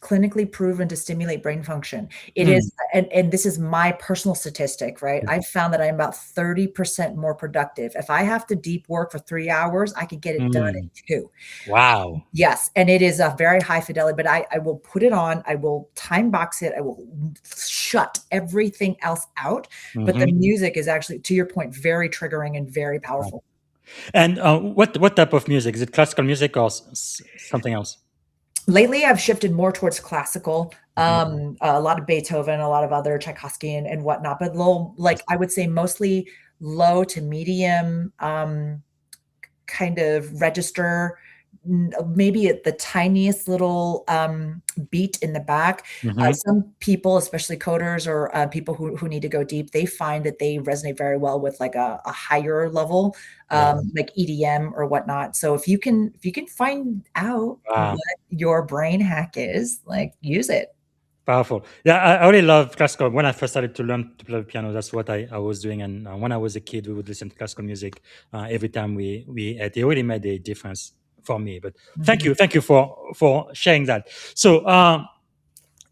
clinically proven to stimulate brain function. It is, and this is my personal statistic, right? I've found that I'm about 30% more productive. If I have to deep work for 3 hours, I could get it done in 2. Wow. Yes, and it is a very high fidelity, but I will put it on, I will time box it, I will shut everything else out. But the music is actually, to your point, very triggering and very powerful. And what type of music? Is it classical music or something else? Lately, I've shifted more towards classical, a lot of Beethoven, a lot of other Tchaikovsky and whatnot, but low, like I would say mostly low to medium, kind of register, maybe at the tiniest little beat in the back. Some people, especially coders or people who need to go deep, they find that they resonate very well with like a higher level, like EDM or whatnot. So if you can find out what your brain hack is, like use it. Powerful. Yeah, I really love classical. When I first started to learn to play the piano, that's what I was doing. And when I was a kid, we would listen to classical music every time we ate. It really made a difference for me. But thank you for sharing that. So,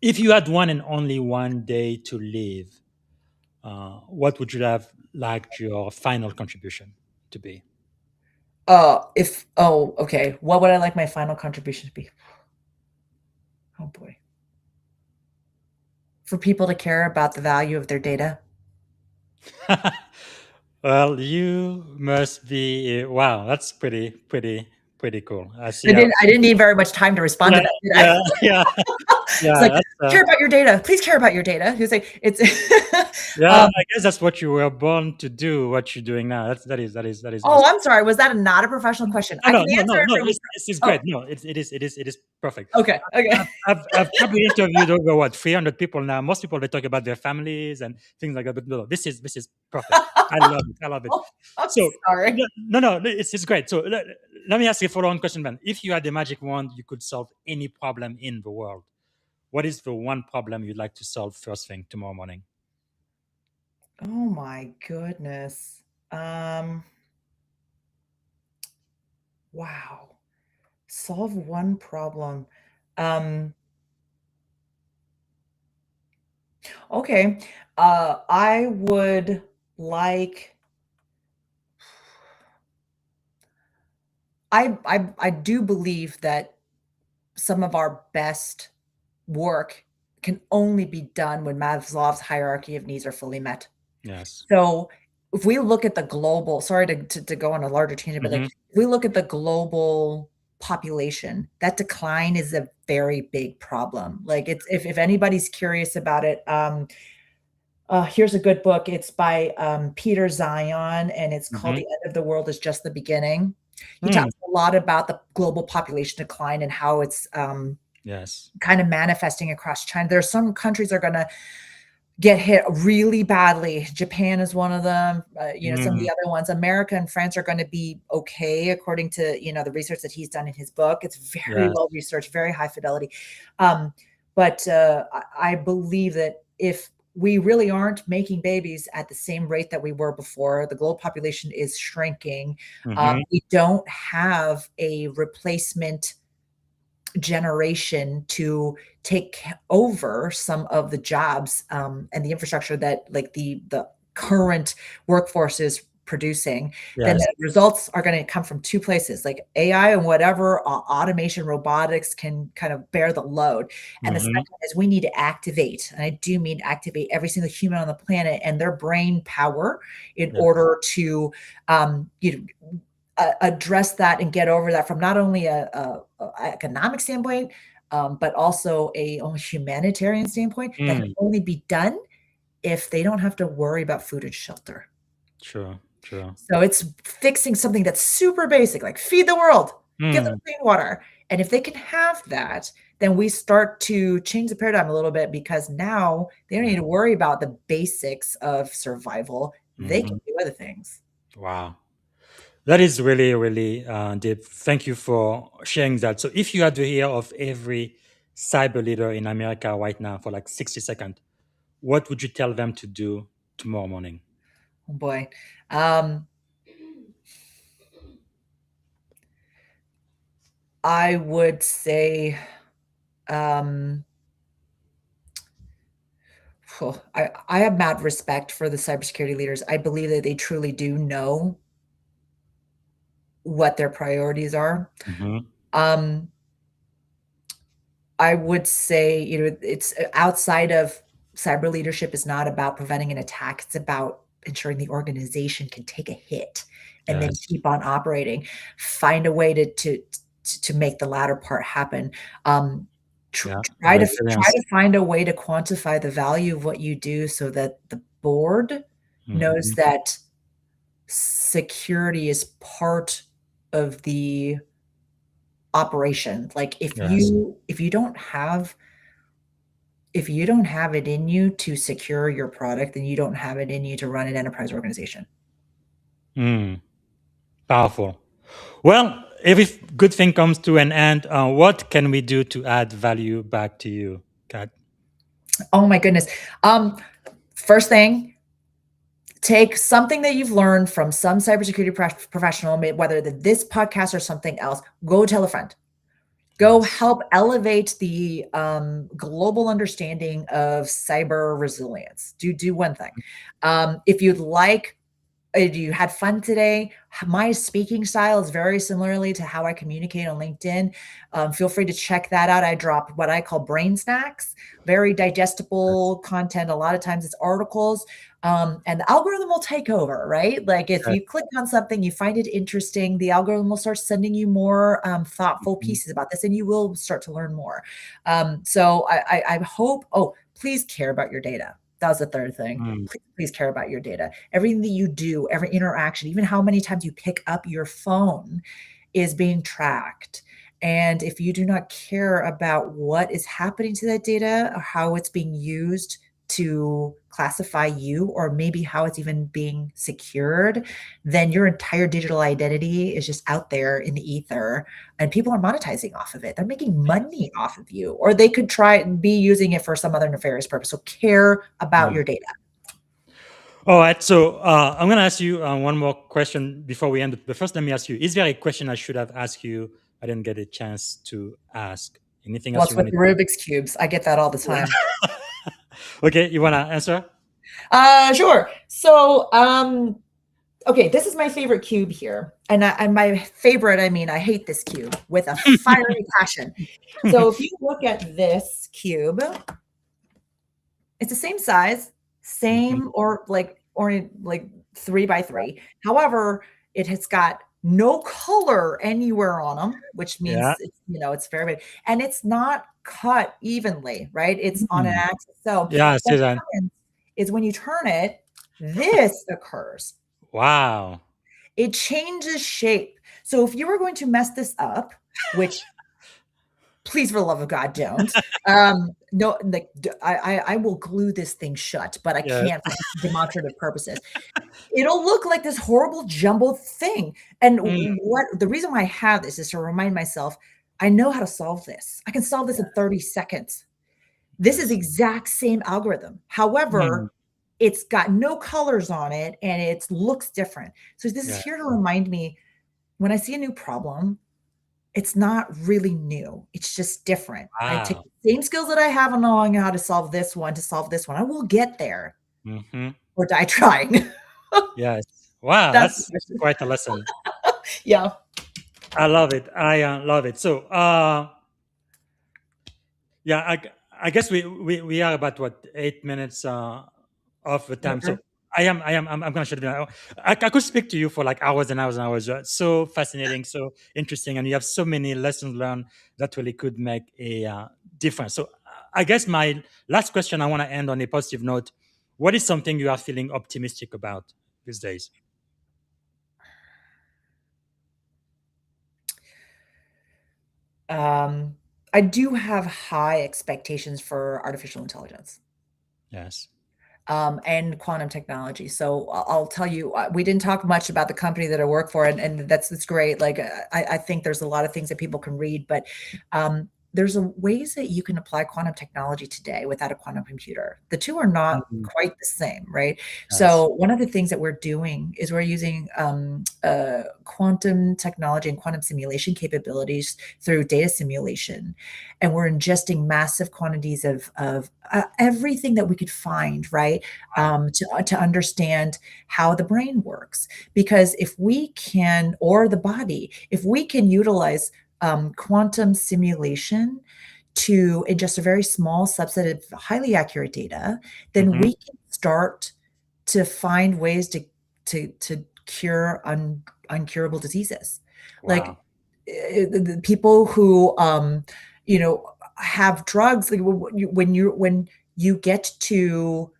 if you had one and only one day to live, what would you have liked your final contribution to be? Okay. What would I like my final contribution to be? Oh boy. For people to care about the value of their data. Well, you must be wow. That's pretty cool. I see. I didn't need very much time to respond to that, did I? Yeah. It's like, care about your data. Please care about your data. It's I guess that's what you were born to do. What you're doing now. That is. Oh, I'm sorry. Was that not a professional question? I can answer No. if it was. It's great. No, it is perfect. Okay. I've probably interviewed over what 300 people now. Most people they talk about their families and things like that, but no, this is perfect. I love it. Oh, I'm So sorry. no, it's great. So let me ask you a follow-on question, then. If you had a magic wand, you could solve any problem in the world. What is the one problem you'd like to solve first thing tomorrow morning? Oh my goodness. Wow. Solve one problem. Um, okay. I would like I do believe that some of our best work can only be done when Maslow's hierarchy of needs are fully met. Yes. So if we look at the global, sorry to go on a larger tangent, but like if we look at the global population, that decline is a very big problem. Like it's if anybody's curious about it, here's a good book. It's by Peter Zion, and it's called "The End of the World is Just the Beginning." He talks a lot about the global population decline and how it's Yes. kind of manifesting across China. There are some countries that are going to get hit really badly. Japan is one of them. Some of the other ones. America and France are going to be okay, according to the research that he's done in his book. It's very well researched, very high fidelity. But I believe that if we really aren't making babies at the same rate that we were before, the global population is shrinking. We don't have a replacement generation to take over some of the jobs and the infrastructure that like the current workforce is producing, then the results are going to come from two places, like AI and whatever automation, robotics can kind of bear the load. And the second is we need to activate, and I do mean activate every single human on the planet and their brain power in order to address that and get over that from not only a economic standpoint, but also a humanitarian standpoint. That can only be done if they don't have to worry about food and shelter. Sure. So it's fixing something that's super basic, like feed the world, give them clean water. And if they can have that, then we start to change the paradigm a little bit, because now they don't need to worry about the basics of survival. They can do other things. Wow. That is really, really deep. Thank you for sharing that. So if you had to hear of every cyber leader in America right now for like 60 seconds, what would you tell them to do tomorrow morning? Oh boy. I would say um, I have mad respect for the cybersecurity leaders. I believe that they truly do know what their priorities are. Mm-hmm. Um, I would say, it's outside of cyber leadership is not about preventing an attack. It's about ensuring the organization can take a hit and then Yes. keep on operating. Find a way to make the latter part happen. Yeah. Try Resilience. to find a way to quantify the value of what you do so that the board knows Mhm. that security is part of the operation. Like Yes. if you don't have it in you to secure your product, then you don't have it in you to run an enterprise organization. Mm. Powerful. Well, every good thing comes to an end. What can we do to add value back to you, Kat? Oh my goodness. First thing, take something that you've learned from some cybersecurity professional, whether this podcast or something else, go tell a friend. Go Yes. help elevate the global understanding of cyber resilience. Do one thing. If you'd like, if you had fun today, my speaking style is very similarly to how I communicate on LinkedIn. Feel free to check that out. I drop what I call brain snacks, very digestible content. A lot of times it's articles, and the algorithm will take over, right? Like if Yes. you click on something, you find it interesting, the algorithm will start sending you more thoughtful Mhm. pieces about this, and you will start to learn more. So I hope, please care about your data. That was the third thing. Mm. Please care about your data. Everything that you do, every interaction, even how many times you pick up your phone is being tracked. And if you do not care about what is happening to that data or how it's being used to classify you, or maybe how it's even being secured, then your entire digital identity is just out there in the ether and people are monetizing off of it. They're making money off of you, or they could try and be using it for some other nefarious purpose. So care about Mm. your data. All right. So I'm going to ask you one more question before we end. But first, let me ask you: is there a question I should have asked you I didn't get a chance to ask? Anything else What's you with wanted the to? Rubik's cubes? I get that all the time. Okay, you want to answer? Sure. So, okay, this is my favorite cube here. And my favorite, I mean, I hate this cube with a fiery passion. So if you look at this cube, it's the same size, Mhm. same or like 3 by 3. However, it has got no color anywhere on them, which Yeah. means it's very big. And it's not cut evenly, right? It's on an Mm. axis. So Yeah, I see what that. happens is when you turn it, this occurs. Wow. It changes shape. So if you were going to mess this up, which please for the love of God don't. No, like I will glue this thing shut, but I Yes. can't for demonstrative purposes. It'll look like this horrible jumbled thing. And Mm. what the reason why I have this is to remind myself, I know how to solve this. I can solve this in 30 seconds. This is Yes. exact same algorithm. Mm. However, it's got no colors on it and it looks different. So this is Yeah. here to remind me when I see a new problem, it's not really new. It's just different. I take Wow. the same skills that I have on knowing how to solve this one to solve this one. I will get there Hmm. or die trying. Yes. Wow, That's the that's question. quite a lesson. Yeah. I love it. I love it. So, yeah, I guess we are about what 8 minutes of the time. Okay. So I'm gonna shut it down. I could speak to you for like hours and hours and hours. So fascinating, so interesting, and you have so many lessons learned that really could make a difference. So I guess my last question, I want to end on a positive note. What is something you are feeling optimistic about these days? I do have high expectations for artificial intelligence. Yes. And quantum technology. So I'll tell you, we didn't talk much about the company that I work for, and that's great. Like I think there's a lot of things that people can read, but there's ways that you can apply quantum technology today without a quantum computer. The two are not quite the same, right? So one of the things that we're doing is we're using quantum technology and quantum simulation capabilities through data simulation, and we're ingesting massive quantities of everything that we could find, right? To understand how the brain works. Because if we can, or the body, if we can utilize quantum simulation to ingest a very small subset of highly accurate data, then we can start to find ways to cure uncurable diseases. Like the people who have drugs, like when you get to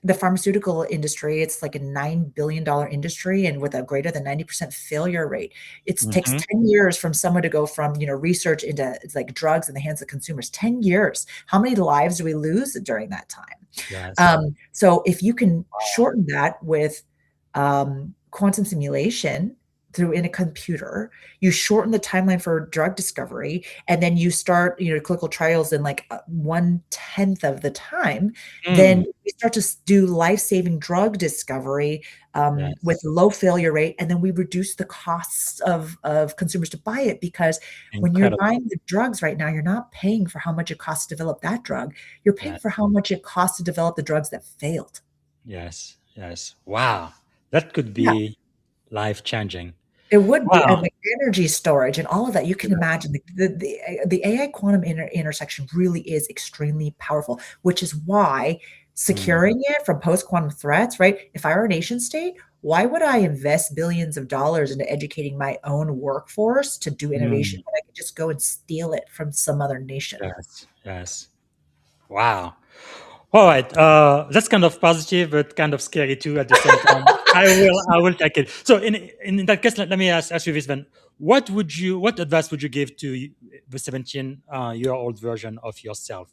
the pharmaceutical industry, it's like a $9 billion industry, and with a greater than 90% failure rate. It takes 10 years from someone to go from, research into like drugs in the hands of consumers. 10 years. How many lives do we lose during that time? So if you can shorten that with quantum simulation in a computer, you shorten the timeline for drug discovery, and then you start, clinical trials in like 1/10 of the time, then we start to do life-saving drug discovery with low failure rate, and then we reduce the costs of consumers to buy it, because when you're buying the drugs right now, you're not paying for how much it costs to develop that drug. You're paying for how much it costs to develop the drugs that failed. Yes. Wow. That could be life-changing. It would be, and like energy storage and all of that. You can imagine the AI quantum intersection really is extremely powerful, which is why securing it from post-quantum threats, right? If I were a nation state, why would I invest billions of dollars into educating my own workforce to do innovation when I could just go and steal it from some other nation? Yes. Wow. All right. That's kind of positive, but kind of scary too at the same time. I will take it. So in that case, let me ask you this then. What advice would you give to the 17-year-old version of yourself,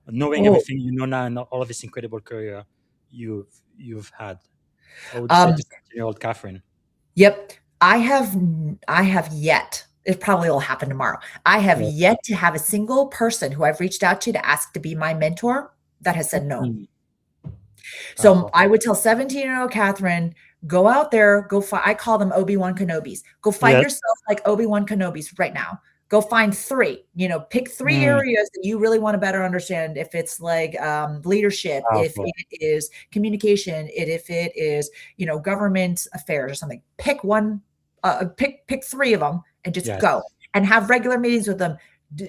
knowing everything you know now and all of this incredible career you've had? What would you say to 17-year-old Kathryn? Yep. I have yet, it probably will happen tomorrow. I have yet to have a single person who I've reached out to ask to be my mentor that has said no. So I would tell 17-year-old Kathryn, go out there, I call them Obi-Wan Kenobis. Go find yourself like Obi-Wan Kenobis right now. Go find 3, pick 3 areas that you really want to better understand. If it's like leadership, if it is communication, if it is, government affairs or something, pick one, pick 3 of them and just go and have regular meetings with them.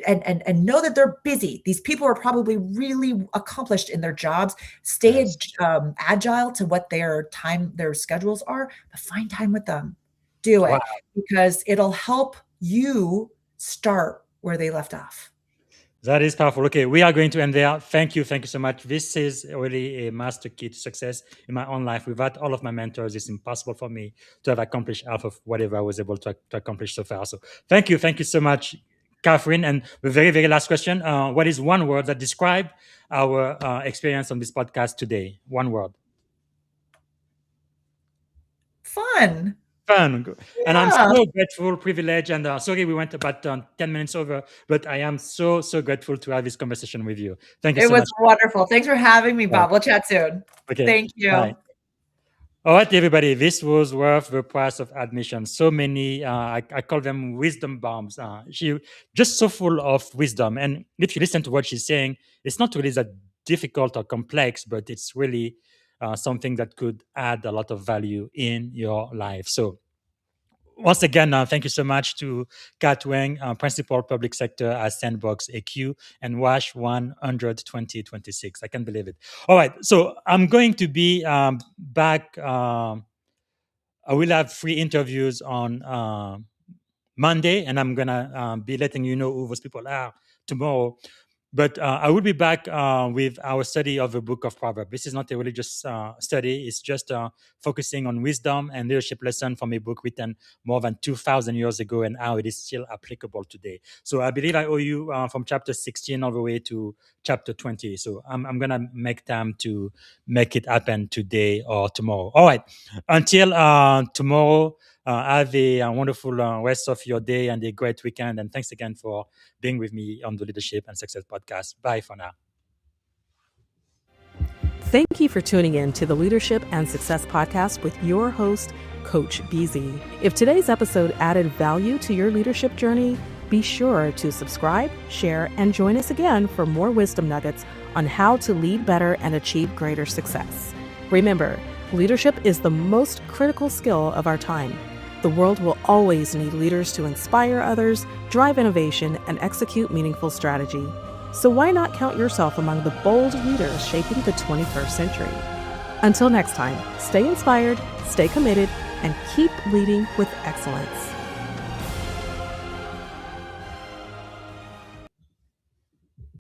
And know that they're busy. These people are probably really accomplished in their jobs. Stay agile to what their schedules are, but find time with them. Do it because it'll help you start where they left off. That is powerful. Okay, we are going to end there. Thank you so much. This is really a master key to success in my own life. Without all of my mentors, it's impossible for me to have accomplished half of whatever I was able to accomplish so far. So thank you so much, Kathryn. And the very, very last question, what is one word that describes our experience on this podcast today? One word. Fun. And I'm so grateful, privileged, and sorry we went about 10 minutes over, but I am so grateful to have this conversation with you. Thank you so much. It was wonderful. Thanks for having me, Bob. We'll chat soon. Okay. Thank you. Bye. All right, everybody, this was worth the price of admission. So many, I call them wisdom bombs. She just so full of wisdom. And if you listen to what she's saying, it's not really that difficult or complex, but it's really something that could add a lot of value in your life. So once again, thank you so much to Kathryn Wang, Principal Public Sector at Sandbox AQ, and WASH 100 2026. I can't believe it. All right, so I'm going to be back. I will have 3 interviews on Monday, and I'm going to be letting you know who those people are tomorrow. But I will be back with our study of the book of Proverbs. This is not a religious study. It's just focusing on wisdom and leadership lesson from a book written more than 2,000 years ago and how it is still applicable today. So I believe I owe you from chapter 16 all the way to chapter 20. So I'm going to make time to make it happen today or tomorrow. All right. Until tomorrow, Have a wonderful rest of your day and a great weekend. And thanks again for being with me on the Leadership and Success podcast. Bye for now. Thank you for tuning in to the Leadership and Success podcast with your host, Coach BZ. If today's episode added value to your leadership journey, be sure to subscribe, share, and join us again for more wisdom nuggets on how to lead better and achieve greater success. Remember, leadership is the most critical skill of our time. The world will always need leaders to inspire others, drive innovation, and execute meaningful strategy. So why not count yourself among the bold leaders shaping the 21st century? Until next time, stay inspired, stay committed, and keep leading with excellence.